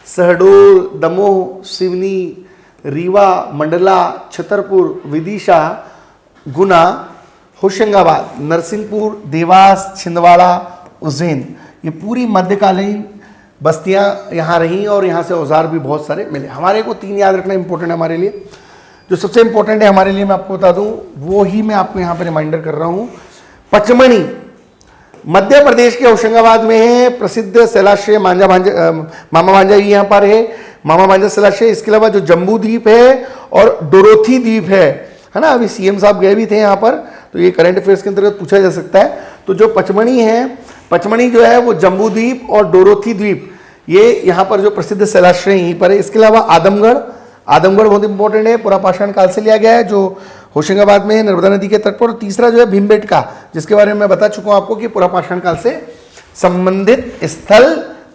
शहडोल, दमोह, सिवनी, रीवा, मंडला, छतरपुर, विदिशा, गुना, होशंगाबाद, नरसिंहपुर, देवास, छिंदवाड़ा, उज्जैन, ये पूरी मध्यकालीन बस्तियां यहाँ रहीं और यहाँ से औजार भी बहुत सारे मिले। हमारे को 3 याद रखना इंपॉर्टेंट है हमारे लिए। जो सबसे इंपॉर्टेंट है हमारे लिए मैं आपको बता दूं, वो ही मैं आपको यहाँ पे रिमाइंडर कर रहा हूँ। पचमणी मध्य प्रदेश के होशंगाबाद में है, प्रसिद्ध शैलाश्रय मामा भांजा भी यहाँ पर है, मामा भांजा शैलाश्रय। इसके अलावा जो जम्बू द्वीप है और डोरोथी द्वीप है ना, अभी सीएम साहब गए भी थे यहाँ पर, तो ये करंट अफेयर्स के अंतर्गत पूछा जा सकता है। तो जो पचमणी है, पचमणी जो है वो जम्बू द्वीप और डोरोथी द्वीप, ये यहाँ पर जो प्रसिद्ध शैलाश्रय यहीं पर है। इसके अलावा आदमगढ़, आदमगढ़ बहुत इंपॉर्टेंट है, पुरा पाषाण काल से लिया गया है, जो होशंगाबाद में है, नर्मदा नदी के तट पर। और तीसरा जो है भीमबेटका, जिसके बारे में मैं बता चुका हूं आपको कि पुरा पाषाण काल से संबंधित स्थल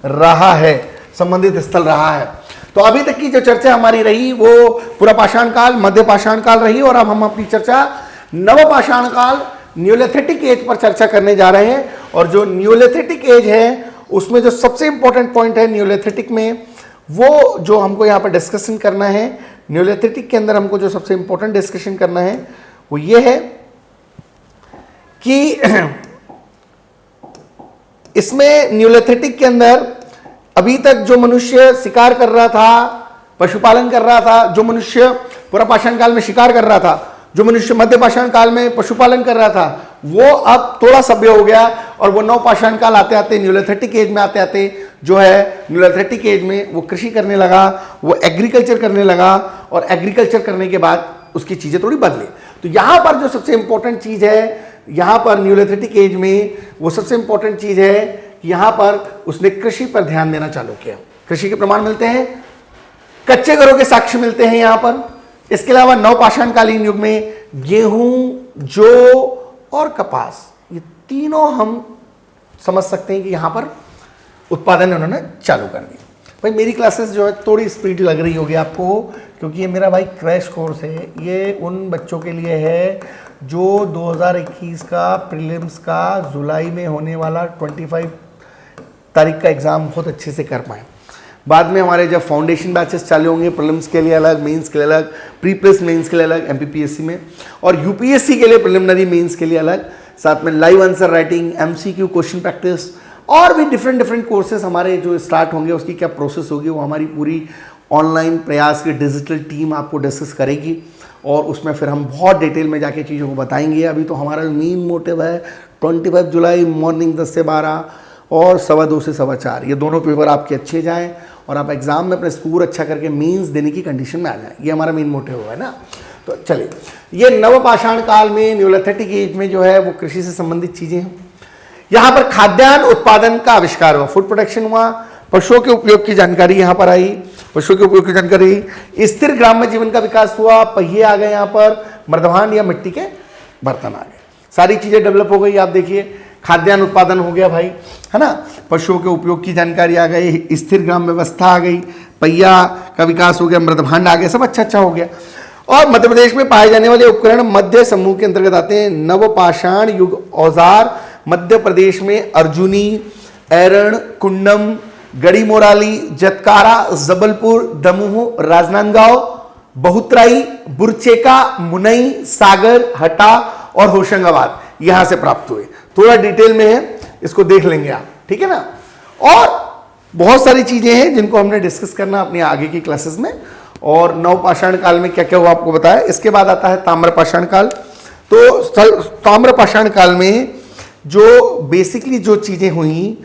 रहा है, संबंधित स्थल रहा है। तो अभी तक की जो चर्चा हमारी रही वो पुरा पाषाण काल, मध्य पाषाण काल रही, और अब हम अपनी चर्चा नव पाषाण काल, न्यूलिथिक एज पर चर्चा करने जा रहे हैं। और जो न्यूलिथिक एज है उसमें जो सबसे इंपॉर्टेंट पॉइंट है न्यूलिथिक में, वो जो हमको यहाँ पर डिस्कशन करना है, न्यूलिथिक के अंदर हमको जो सबसे इंपॉर्टेंट डिस्कशन करना है वो ये है कि इसमें न्यूलिथिक के अंदर अभी तक जो मनुष्य शिकार कर रहा था, पशुपालन कर रहा था, जो मनुष्य पुरा पाषाण काल में शिकार कर रहा था, जो मनुष्य मध्य पाषाण काल में पशुपालन कर रहा था, वो अब थोड़ा सभ्य हो गया, और वो नव पाषाण काल आते आते, न्यूलिथिक एज में आते आते जो है, न्यूलिथिक एज में वो कृषि करने लगा, वो एग्रीकल्चर करने लगा, और एग्रीकल्चर करने के बाद उसकी चीजें थोड़ी बदली। तो यहां पर जो सबसे इंपॉर्टेंट चीज है, यहां पर न्यूलिथिक एज में वो सबसे इंपॉर्टेंट चीज है कि यहां पर उसने कृषि पर ध्यान देना चालू किया। कृषि के प्रमाण मिलते हैं, कच्चे घरों के साक्ष्य मिलते हैं यहां पर। इसके अलावा नवपाषाणकालीन युग में गेहूं, जौ और कपास, ये तीनों हम समझ सकते हैं कि यहां पर उत्पादन उन्होंने चालू कर दिया। भाई मेरी क्लासेस जो है थोड़ी स्पीड लग रही होगी आपको, क्योंकि ये मेरा भाई क्रैश कोर्स है। ये उन बच्चों के लिए है जो 2021 का प्रीलिम्स का जुलाई में होने वाला 25 तारीख का एग्ज़ाम बहुत अच्छे से कर पाए। बाद में हमारे जब फाउंडेशन बैचेस चालू होंगे, प्रीलिम्स के लिए अलग, मेंस के लिए अलग, प्री प्लस मेंस के लिए अलग एमपीपीएससी में, और यूपीएससी के लिए प्रिलिमिनरी मेंस के लिए अलग, साथ में live answer writing, MCQ question practice, और भी डिफरेंट कोर्सेज हमारे जो स्टार्ट होंगे। उसकी क्या प्रोसेस होगी वो हमारी पूरी ऑनलाइन प्रयास की डिजिटल टीम आपको डिस्कस करेगी, और उसमें फिर हम बहुत डिटेल में जाके चीज़ों को बताएंगे। अभी तो हमारा मेन मोटिव है 25 जुलाई मॉर्निंग 10 से 12 और 2:15 से 4:15, ये दोनों पेपर आपके अच्छे जाएं और आप एग्ज़ाम में अपने स्कोर अच्छा करके मेंस देने की कंडीशन में आ जाएं। ये हमारा मेन मोटिव है ना। तो चलिए, ये नवपाषाण काल में, न्यूलिथिक एज में जो है वो कृषि से संबंधित चीज़ें हैं। यहाँ पर खाद्यान्न उत्पादन का आविष्कार हुआ, फूड प्रोडक्शन हुआ, पशुओं के उपयोग की जानकारी यहाँ पर आई, पशुओं के उपयोग की जानकारी, स्थिर ग्राम्य जीवन का विकास हुआ, पहिए आ गए यहाँ पर, मृदभांड या मिट्टी के बर्तन आ गए, सारी चीज़ें डेवलप हो गई। आप देखिए खाद्यान्न उत्पादन हो गया भाई, है ना, पशुओं के उपयोग की जानकारी आ गई, स्थिर ग्राम व्यवस्था आ गई, पहिया का विकास हो गया, मृदभांड आ गया, सब अच्छा हो गया। और मध्य प्रदेश में पाए जाने वाले उपकरण मध्य समूह के अंतर्गत आते हैं। नवपाषाण युग औजार मध्य प्रदेश में अर्जुनी, एरण, कुंडम, गड़ी मोराली, जतकारा, जबलपुर, दमोह, राजनांदगांव, बहुत्राई, बुरचेका, मुनई, सागर, हटा और होशंगाबाद यहां से प्राप्त हुए। थोड़ा डिटेल में है, इसको देख लेंगे आप, ठीक है ना। और बहुत सारी चीजें हैं जिनको हमने डिस्कस करना अपनी आगे की क्लासेस में। और नवपाषाण काल में क्या क्या हुआ आपको बताया। इसके बाद आता है ताम्रपाषाण काल। तो ताम्रपाषाण काल में जो बेसिकली जो चीजें हुई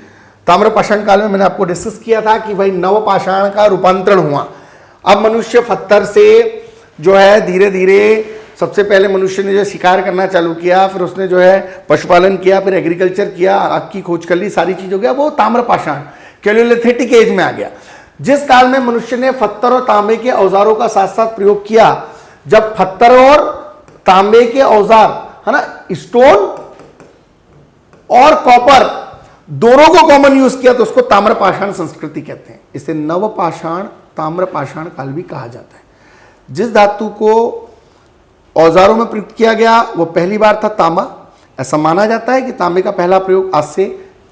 ताम्रपाषाण काल में, मैंने आपको डिस्कस किया था कि भाई नवपाषाण का रूपांतरण हुआ। अब मनुष्य पत्थर से जो है धीरे धीरे सबसे पहले मनुष्य ने जो शिकार करना चालू किया, फिर उसने जो है पशुपालन किया, फिर एग्रीकल्चर किया, आग की खोज कर ली, सारी चीज हो गया, वो ताम्रपाषाण कैलोलिथिक एज में आ गया। जिस काल में मनुष्य ने पत्थर और तांबे के औजारों का साथ साथ प्रयोग किया, जब पत्थर और तांबे के औजार है ना, स्टोन और कॉपर दोनों को कॉमन यूज किया, तो उसको ताम्रपाषाण संस्कृति कहते हैं। इसे नवपाषाण ताम्रपाषाण काल भी कहा जाता है। जिस धातु को औजारों में प्रयुक्त किया गया वो पहली बार था तांबा। ऐसा माना जाता है कि तांबे का पहला प्रयोग आज से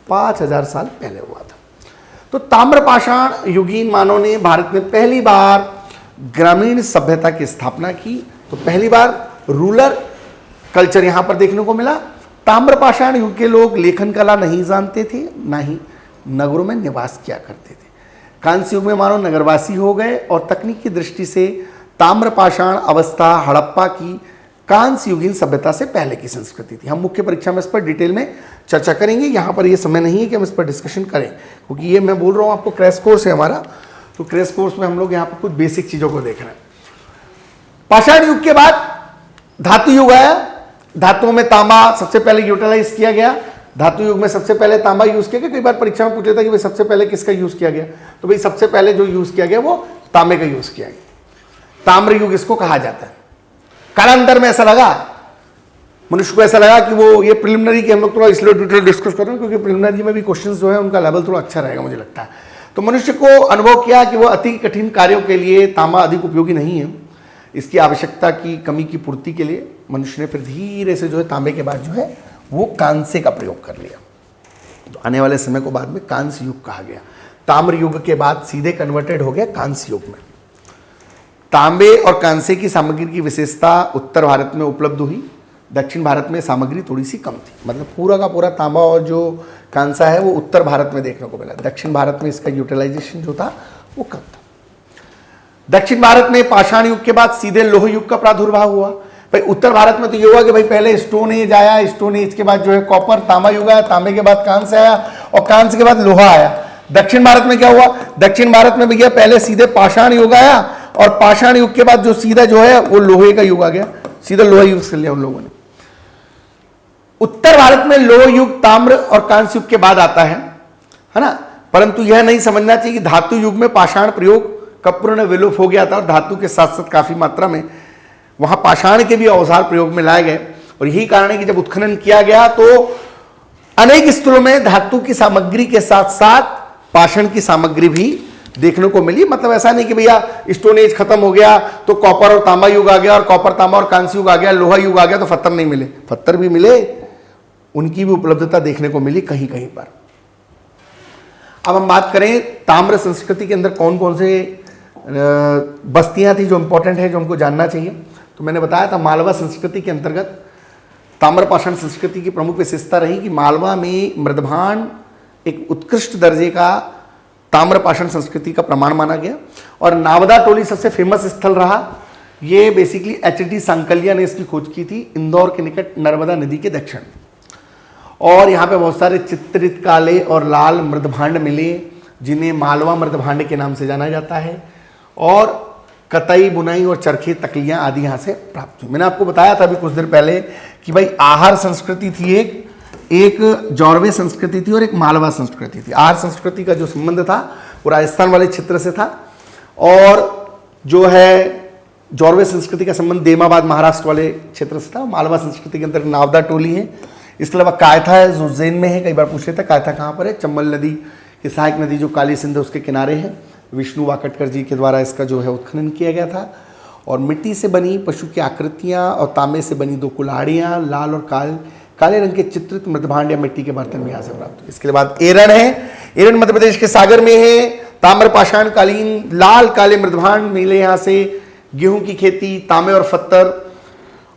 5000 साल पहले हुआ था। तो ताम्रपाषाण युगीन मानव ने भारत में पहली बार ग्रामीण सभ्यता की स्थापना की। तो पहली बार रूरल कल्चर यहां पर देखने को मिला। ताम्रपाषाण युग के लोग लेखन कला नहीं जानते थे, ना ही नगरों में निवास किया करते थे। कांस्य युग में मानव नगरवासी हो गए और तकनीक की दृष्टि से ताम्रपाषाण अवस्था हड़प्पा की कांस्य युगीन सभ्यता से पहले की संस्कृति थी। हम मुख्य परीक्षा में इस पर डिटेल में चर्चा करेंगे। यहाँ पर ये समय नहीं है कि हम इस पर डिस्कशन करें, क्योंकि ये मैं बोल रहा हूँ आपको क्रैश कोर्स है हमारा, तो क्रैश कोर्स में हम लोग यहाँ पर कुछ बेसिक चीज़ों को देख रहे हैं। पाषाण युग के बाद धातु युग आया। धातुओं में तांबा सबसे पहले यूटिलाइज किया गया। धातु युग में सबसे पहले तांबा यूज किया गया। कई बार परीक्षा में पूछ लेता कि भाई सबसे पहले किसका यूज किया गया, तो भाई सबसे पहले जो यूज किया गया वो तांबे का यूज किया गया। ताम्र युग इसको कहा जाता है। कालांतर में ऐसा लगा, मनुष्य को ऐसा लगा कि वो ये प्रिलिमिनरी की हम लोग थोड़ा इसलिए डिटेल डिस्कस कर रहे हैं क्योंकि प्रिलिमिनरी में भी क्वेश्चंस जो है उनका लेवल थोड़ा अच्छा रहेगा मुझे लगता है। तो मनुष्य को अनुभव किया कि वो अति कठिन कार्यों के लिए तांबा अधिक उपयोगी नहीं है। इसकी आवश्यकता की कमी की पूर्ति के लिए मनुष्य ने फिर धीरे से जो है तांबे के बाद जो है वो कांस्य का प्रयोग कर लिया। तो आने वाले समय को बाद में कांस्य युग कहा गया। ताम्र युग के बाद सीधे कन्वर्टेड हो गया कांस्य युग में। तांबे और कांसे की सामग्री की विशेषता उत्तर भारत में उपलब्ध हुई। दक्षिण भारत में सामग्री थोड़ी सी कम थी। मतलब पूरा का पूरा तांबा और जो कांसा है वो उत्तर भारत में देखने को मिला। दक्षिण भारत में इसका यूटिलाइजेशन जो था वो कम था। दक्षिण भारत में पाषाण युग के बाद सीधे लोह युग का प्रादुर्भाव हुआ। भाई उत्तर भारत में तो ये हुआ कि भाई पहले स्टोन एज आया, स्टोन एज के बाद जो है कॉपर तांबा युग आया, तांबे के बाद कांस्य आया और कांस्य के बाद लोहा आया। दक्षिण भारत में क्या हुआ? दक्षिण भारत में भैया पहले सीधे पाषाण युग आया और पाषाण युग के बाद जो सीधा जो है वो लोहे का युग आ गया। सीधा लोहा यूज कर लिया उन लोगों ने। उत्तर भारत में लोह युग ताम्र और कांस्य युग के बाद आता है ना। परंतु यह नहीं समझना चाहिए कि धातु युग में पाषाण प्रयोग का पूर्ण विलोप हो गया था और धातु के साथ साथ काफी मात्रा में वहां पाषाण के भी औजार प्रयोग में लाए गए। और यही कारण है कि जब उत्खनन किया गया तो अनेक स्थलों में धातु की सामग्री के साथ साथ पाषाण की सामग्री भी देखने को मिली। मतलब ऐसा नहीं कि भैया स्टोन एज खत्म हो गया तो कॉपर और तांबा युग आ गया और कॉपर तांबा और कांस्य युग आ गया, लोहा युग आ गया तो पत्थर नहीं मिले। पत्थर भी मिले, उनकी भी उपलब्धता देखने को मिली कहीं कहीं पर। अब हम बात करें ताम्र संस्कृति के अंदर कौन कौन से बस्तियां थी जो इंपॉर्टेंट है, जो हमको जानना चाहिए। तो मैंने बताया था मालवा संस्कृति के अंतर्गत ताम्रपाषाण संस्कृति की प्रमुख विशेषता रही कि मालवा में मृदभांड एक उत्कृष्ट दर्जे का ताम्रपाषाण संस्कृति का प्रमाण माना गया। और नावदा टोली सबसे फेमस स्थल रहा। ये बेसिकली एच.डी. सांकलिया ने इसकी खोज की थी, इंदौर के निकट नर्मदा नदी के दक्षिण। और यहाँ पे बहुत सारे चित्रित काले और लाल मृदभांड मिले जिन्हें मालवा मृदभांड के नाम से जाना जाता है। और कताई बुनाई और चरखे तकलियां आदि यहाँ से प्राप्त हुई। मैंने आपको बताया था अभी कुछ देर पहले कि भाई आहार संस्कृति थी, एक जौरवे संस्कृति थी और एक मालवा संस्कृति थी। आहार संस्कृति का जो संबंध था वो राजस्थान वाले क्षेत्र से था और जो है जौरवे संस्कृति का संबंध देमाबाद महाराष्ट्र वाले क्षेत्र से था। मालवा संस्कृति के अंदर नावदा टोली है। इसके अलावा कायथा है जो उज्जैन में है। कई बार पूछ लेता कायथा कहाँ पर है? चंबल नदी की सहायक नदी जो काली सिंध है उसके किनारे है। विष्णु वाकटकर जी के द्वारा इसका जो है उत्खनन किया गया था। और मिट्टी से बनी पशु की आकृतियां और तांबे से बनी 2 कुल्हाड़ियां, लाल और काले रंग के चित्रित मृदभांड या मिट्टी के बर्तन भी यहाँ से प्राप्त हुए। इसके बाद एरन है। एरन मध्य प्रदेश के सागर में है। ताम्रपाषाण कालीन लाल काले मृदभांड मिले यहाँ से। गेहूं की खेती, तांबे और पत्थर,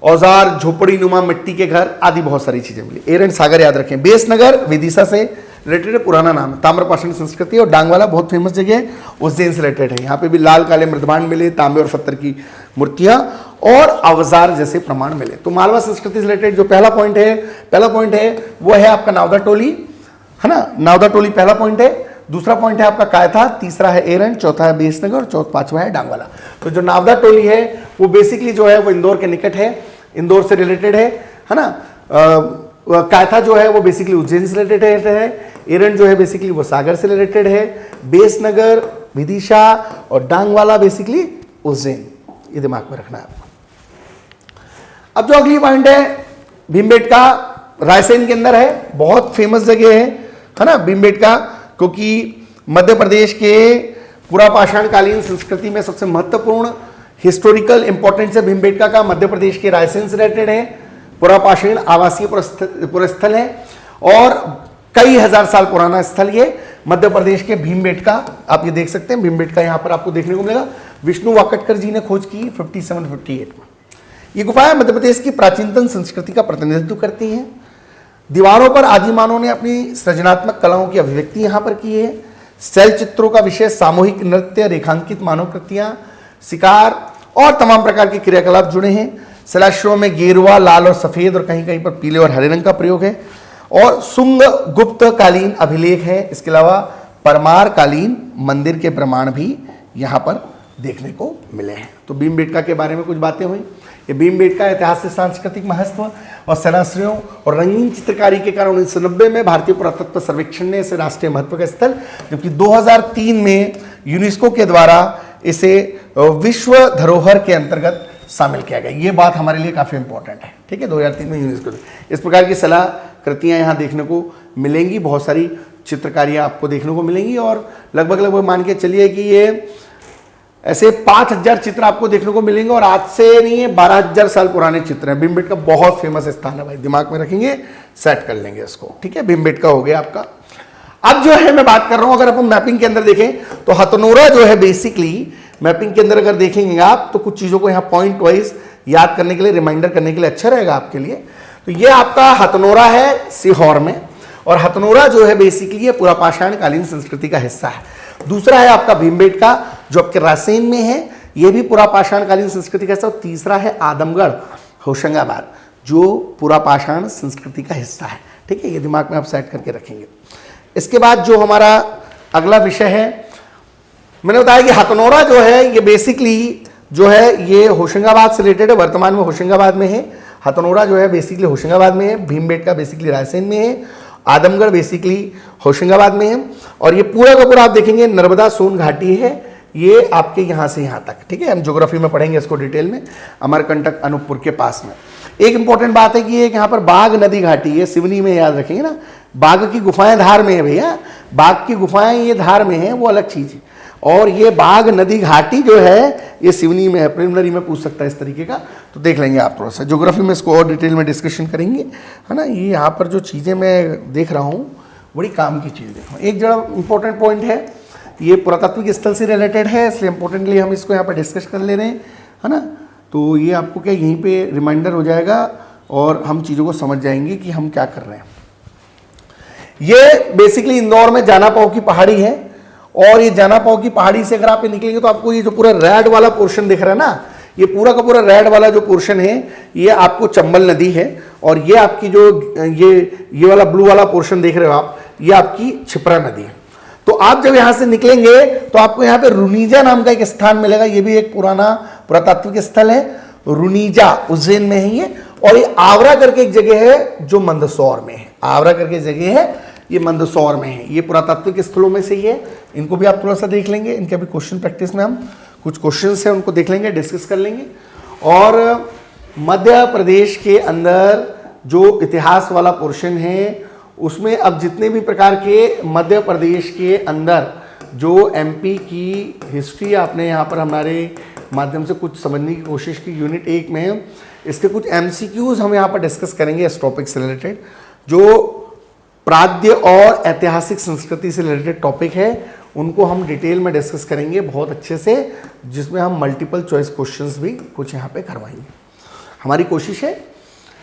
औजार, झोपड़ी नुमा मिट्टी के घर आदि बहुत सारी चीजें मिली। एरन सागर याद रखें। बेसनगर विदिशा से रिलेटेड पुराना नाम है। ताम्रपाषाण संस्कृति। और डांगवाला बहुत फेमस जगह है, उज्जैन से रिलेटेड है। यहाँ पे भी लाल काले मृदभांड मिले, तांबे और पत्थर की मूर्तियां और औजार जैसे प्रमाण मिले। तो मालवा संस्कृति से रिलेटेड जो पहला पॉइंट है वो है आपका नावदा टोली, है ना। नावदा टोली पहला पॉइंट है। दूसरा पॉइंट है आपका कायथा, तीसरा है एरन, चौथा है बेसनगर और पांचवा है डांगवाला। तो जो नावदा टोली है वो बेसिकली जो है वो इंदौर के निकट है, इंदौर से रिलेटेड है ना। कायथा जो है वो बेसिकली उज्जैन से रिलेटेड है, एरन जो है बेसिकली वो सागर से रिलेटेड है, बेसनगर विदिशा और डांगवाला बेसिकली उज्जैन। ये दिमाग में रखना है आपको। अब जो अगली पॉइंट है भीमबेटका, रायसेन के अंदर है, बहुत फेमस जगह है ना भीमबेटका, क्योंकि मध्य प्रदेश के पुरापाषाण कालीन संस्कृति में सबसे महत्वपूर्ण हिस्टोरिकल इंपॉर्टेंस है भीमबेटका का। मध्य प्रदेश के रायसेन से रिलेटेड है, पुरापाषाण आवासीय पुरस्थल है और कई हजार साल पुराना स्थल ये मध्य प्रदेश के भीमबेटका। आप ये देख सकते हैं भीमबेटका यहां पर आपको देखने को मिलेगा। विष्णु वाकटकर जी ने खोज की 57-58 में। ये गुफाएं मध्य प्रदेश की प्राचीनतम संस्कृति का प्रतिनिधित्व करती हैं। दीवारों पर आदिमानव ने अपनी सृजनात्मक कलाओं की अभिव्यक्ति यहां पर की है। शैल चित्रों का विषय सामूहिक नृत्य, रेखांकित मानव कृतियां, शिकार और तमाम प्रकार के क्रियाकलाप जुड़े हैं। शिलाश्रयों में गेरुआ, लाल और सफेद और कहीं कहीं पर पीले और हरे रंग का प्रयोग है और सुंग गुप्त कालीन अभिलेख है। इसके अलावा परमार कालीन मंदिर के प्रमाण भी यहाँ पर देखने को मिले हैं। तो भीमबेटका के बारे में कुछ बातें हुई। ये भीमबेटका इतिहास से सांस्कृतिक महत्व और शिलाश्रयों और रंगीन चित्रकारी के कारण 1990 में भारतीय पुरातत्व सर्वेक्षण ने इसे राष्ट्रीय महत्व का स्थल, जबकि 2003 में यूनेस्को के द्वारा इसे विश्व धरोहर के अंतर्गत शामिल किया गया। ये बात हमारे लिए काफ़ी इंपॉर्टेंट है, ठीक है। 2003 में यूनेस्को इस प्रकार की सलाह कृतियाँ यहाँ देखने को मिलेंगी, बहुत सारी चित्रकारियाँ आपको देखने को मिलेंगी और लगभग मान के चलिए कि ये ऐसे 5000 चित्र आपको देखने को मिलेंगे और आज से नहीं है 12000 साल पुराने चित्र हैं। भीमबेटका बहुत फेमस स्थान है भाई, दिमाग में रखेंगे, सेट कर लेंगे इसको, ठीक है। भीमबेटका हो गया आपका। अब जो है मैं बात कर रहा हूं, अगर अपन मैपिंग के अंदर देखें तो हथनोरा जो है बेसिकली मैपिंग के अंदर अगर देखेंगे आप तो कुछ चीजों को यहाँ पॉइंट वाइज याद करने के लिए, रिमाइंडर करने के लिए अच्छा रहेगा आपके लिए। तो ये आपका हथनोरा है सीहोर में और हथनोरा जो है बेसिकली ये पुरापाषाण कालीन संस्कृति का हिस्सा है। दूसरा है आपका भीमबेटका जो आपके रायसेन में है, ये भी पुरापाषाण कालीन संस्कृति का हिस्सा। और तीसरा है आदमगढ़ होशंगाबाद जो पुरापाषाण संस्कृति का हिस्सा है, ठीक है। ये दिमाग में आप सेट करके रखेंगे। इसके बाद जो हमारा अगला विषय है, मैंने बताया कि हथनोरा जो है ये बेसिकली जो है ये होशंगाबाद से रिलेटेड है, वर्तमान में होशंगाबाद में है। हथनोरा जो है बेसिकली होशंगाबाद में है, भीमबेटका बेसिकली रायसेन में है, आदमगढ़ बेसिकली होशंगाबाद में है और ये पूरा का पूरा आप देखेंगे नर्मदा सोन घाटी है, ये आपके यहाँ से यहाँ तक, ठीक है। हम ज्योग्राफी में पढ़ेंगे इसको डिटेल में, अमरकंटक अनूपपुर के पास में। एक इंपॉर्टेंट बात है कि एक यहाँ पर बाघ नदी घाटी है, सिवनी में, याद रखेंगे ना। बाघ की गुफाएं धार में है भैया, बाघ की गुफाएं ये धार में है, वो अलग चीज है। और ये बाघ नदी घाटी जो है ये सिवनी में है। प्रिलिमिनरी में पूछ सकता है इस तरीके का, तो देख लेंगे आप थोड़ा सा। ज्योग्राफी में इसको और डिटेल में डिस्कशन करेंगे, है ना। ये यहाँ पर जो चीज़ें मैं देख रहा हूँ बड़ी काम की चीज़ देख रहा हूँ। एक जरा इंपॉर्टेंट पॉइंट है, ये पुरातात्विक स्थल से रिलेटेड है, इसलिए इंपॉर्टेंटली हम इसको यहाँ पर डिस्कस कर ले रहे हैं, है ना। तो ये आपको क्या यहीं पर रिमाइंडर हो जाएगा और हम चीज़ों को समझ जाएंगे कि हम क्या कर रहे हैं। ये बेसिकली इंदौर में जानापाव की पहाड़ी है और ये जानापाव की पहाड़ी से अगर आप निकलेंगे तो आपको ये जो पूरा रेड वाला पोर्शन दिख रहा है ना, ये पूरा का पूरा रेड वाला जो पोर्शन है ये आपको चंबल नदी है और ये आपकी जो ये वाला ब्लू वाला पोर्शन देख रहे हो आप, ये आपकी छिपरा नदी है। तो आप जब यहां से निकलेंगे तो आपको यहाँ पे रुनीजा नाम का एक स्थान मिलेगा, ये भी एक पुराना पुरातात्विक स्थल है। रुनीजा उज्जैन में है ये, और ये आवरा करके एक जगह है जो मंदसौर में है। आवरा करके जगह है, ये मंदसौर में है। ये पुरातात्विक स्थलों में से ही है। इनको भी आप थोड़ा सा देख लेंगे, इनके अभी क्वेश्चन प्रैक्टिस में हम कुछ क्वेश्चंस हैं उनको देख लेंगे, डिस्कस कर लेंगे। और मध्य प्रदेश के अंदर जो इतिहास वाला पोर्शन है उसमें अब जितने भी प्रकार के मध्य प्रदेश के अंदर जो एमपी की हिस्ट्री आपने यहाँ पर हमारे माध्यम से कुछ समझने की कोशिश की यूनिट 1 में, इसके कुछ एमसीक्यूज हम यहाँ पर डिस्कस करेंगे इस टॉपिक से रिलेटेड। जो प्राद्य और ऐतिहासिक संस्कृति से रिलेटेड टॉपिक है उनको हम डिटेल में डिस्कस करेंगे बहुत अच्छे से, जिसमें हम मल्टीपल चॉइस क्वेश्चंस भी कुछ यहाँ पे करवाएंगे। हमारी कोशिश है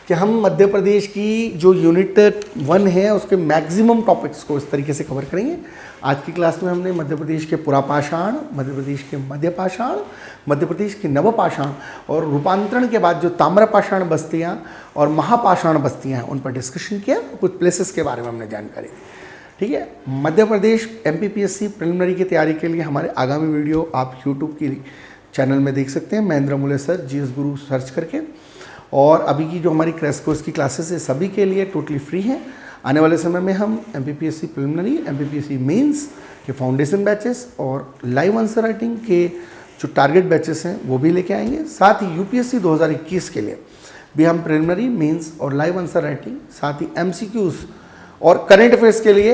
कि हम मध्य प्रदेश की जो यूनिट 1 है उसके मैक्सिमम टॉपिक्स को इस तरीके से कवर करेंगे। आज की क्लास में हमने मध्य प्रदेश के पुरापाषाण, मध्य प्रदेश के मध्यपाषाण, मध्य प्रदेश के नवपाषाण और रूपांतरण के बाद जो ताम्रपाषाण बस्तियाँ और महापाषाण बस्तियाँ हैं उन पर डिस्कशन किया। कुछ प्लेसेस के बारे में हमने जानकारी दी, ठीक है। मध्य प्रदेश MPPSC प्रिलिमिनरी की तैयारी के लिए हमारे आगामी वीडियो आप यूट्यूब की चैनल में देख सकते हैं, महेंद्र मूले सर GS गुरु सर्च करके। और अभी की जो हमारी क्रैश कोर्स की क्लासेस है सभी के लिए टोटली फ्री हैं। आने वाले समय में हम MPPSC प्रिलिमिनरी, MPPSC मेंस के फाउंडेशन बैचेस और लाइव आंसर राइटिंग के जो टारगेट बैचेस हैं वो भी लेके आएंगे। साथ ही UPSC 2021 के लिए भी हम प्रिलिमिनरी, मेंस और लाइव आंसर राइटिंग, साथ ही MCQs और करंट अफेयर्स के लिए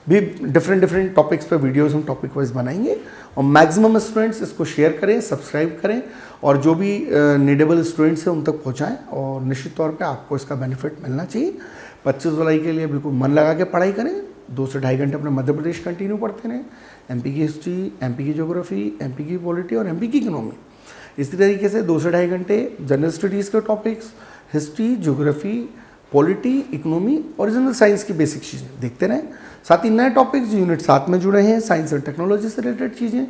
भी डिफरेंट टॉपिक्स पे वीडियोस हम टॉपिक वाइज बनाएंगे। और मैक्सिमम स्टूडेंट्स इसको शेयर करें, सब्सक्राइब करें और जो भी नीडेबल स्टूडेंट्स हैं उन तक पहुंचाएं। और निश्चित तौर पे आपको इसका बेनिफिट मिलना चाहिए। 25 जुलाई के लिए बिल्कुल मन लगा के पढ़ाई करें। 2 से 2.5 घंटे अपने मध्य प्रदेश कंटिन्यू पढ़ते रहें। MP की हिस्ट्री, MP की ज्योग्राफी, MP की पॉलिटी और MP की इकोनॉमी। इसी तरीके से 2 से 2.5 घंटे जनरल स्टडीज़ के topics, history, geography, polity, economy और जनरल साइंस की बेसिक चीज़ें देखते रहें। साथ ही नए टॉपिक्स जो यूनिट 7 में जुड़े हैं, साइंस और टेक्नोलॉजी से रिलेटेड चीज़ें,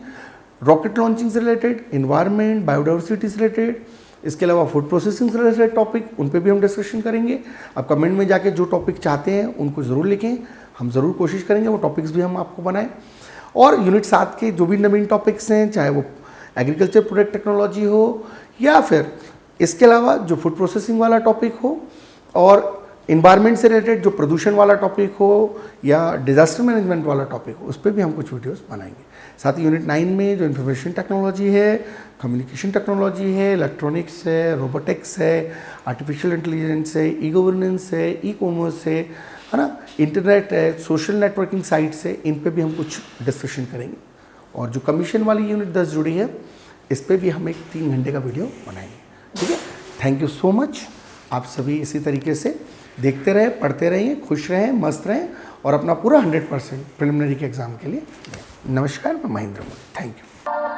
रॉकेट लॉन्चिंग से रिलेटेड, इन्वायरमेंट, बायोडाइवर्सिटी से रिलेटेड, इसके अलावा फूड प्रोसेसिंग से रिलेटेड टॉपिक, उन पे भी हम डिस्कशन करेंगे। आप कमेंट में जाके जो टॉपिक चाहते हैं उनको ज़रूर लिखें, हम ज़रूर कोशिश करेंगे वो टॉपिक्स भी हम आपको बनाएं। और यूनिट 7 के जो भी नवीन टॉपिक्स हैं, चाहे वो एग्रीकल्चर प्रोडक्ट टेक्नोलॉजी हो या फिर इसके अलावा जो फूड प्रोसेसिंग वाला टॉपिक हो और इन्वायरमेंट से रिलेटेड जो प्रदूषण वाला टॉपिक हो या डिजास्टर मैनेजमेंट वाला टॉपिक हो, उस पर भी हम कुछ वीडियोस बनाएंगे। साथ ही यूनिट 9 में जो इन्फॉर्मेशन टेक्नोलॉजी है, कम्युनिकेशन टेक्नोलॉजी है, इलेक्ट्रॉनिक्स है, रोबोटिक्स है, आर्टिफिशियल इंटेलिजेंस है, ई गवर्नेंस है, ई कॉमर्स है ना, इंटरनेट है, सोशल नेटवर्किंग साइट्स है, इन पे भी हम कुछ डिस्कशन करेंगे। और जो कमीशन वाली यूनिट 10 जुड़ी है, इस पर भी हम एक 3 घंटे का वीडियो बनाएंगे। ठीक है, थैंक यू सो मच। आप सभी इसी तरीके से देखते रहें, पढ़ते रहिए, खुश रहें, मस्त रहें और अपना पूरा 100% प्रिलिमिनरी के एग्ज़ाम के लिए दें। नमस्कार, मैं महेंद्र मूले। Thank you.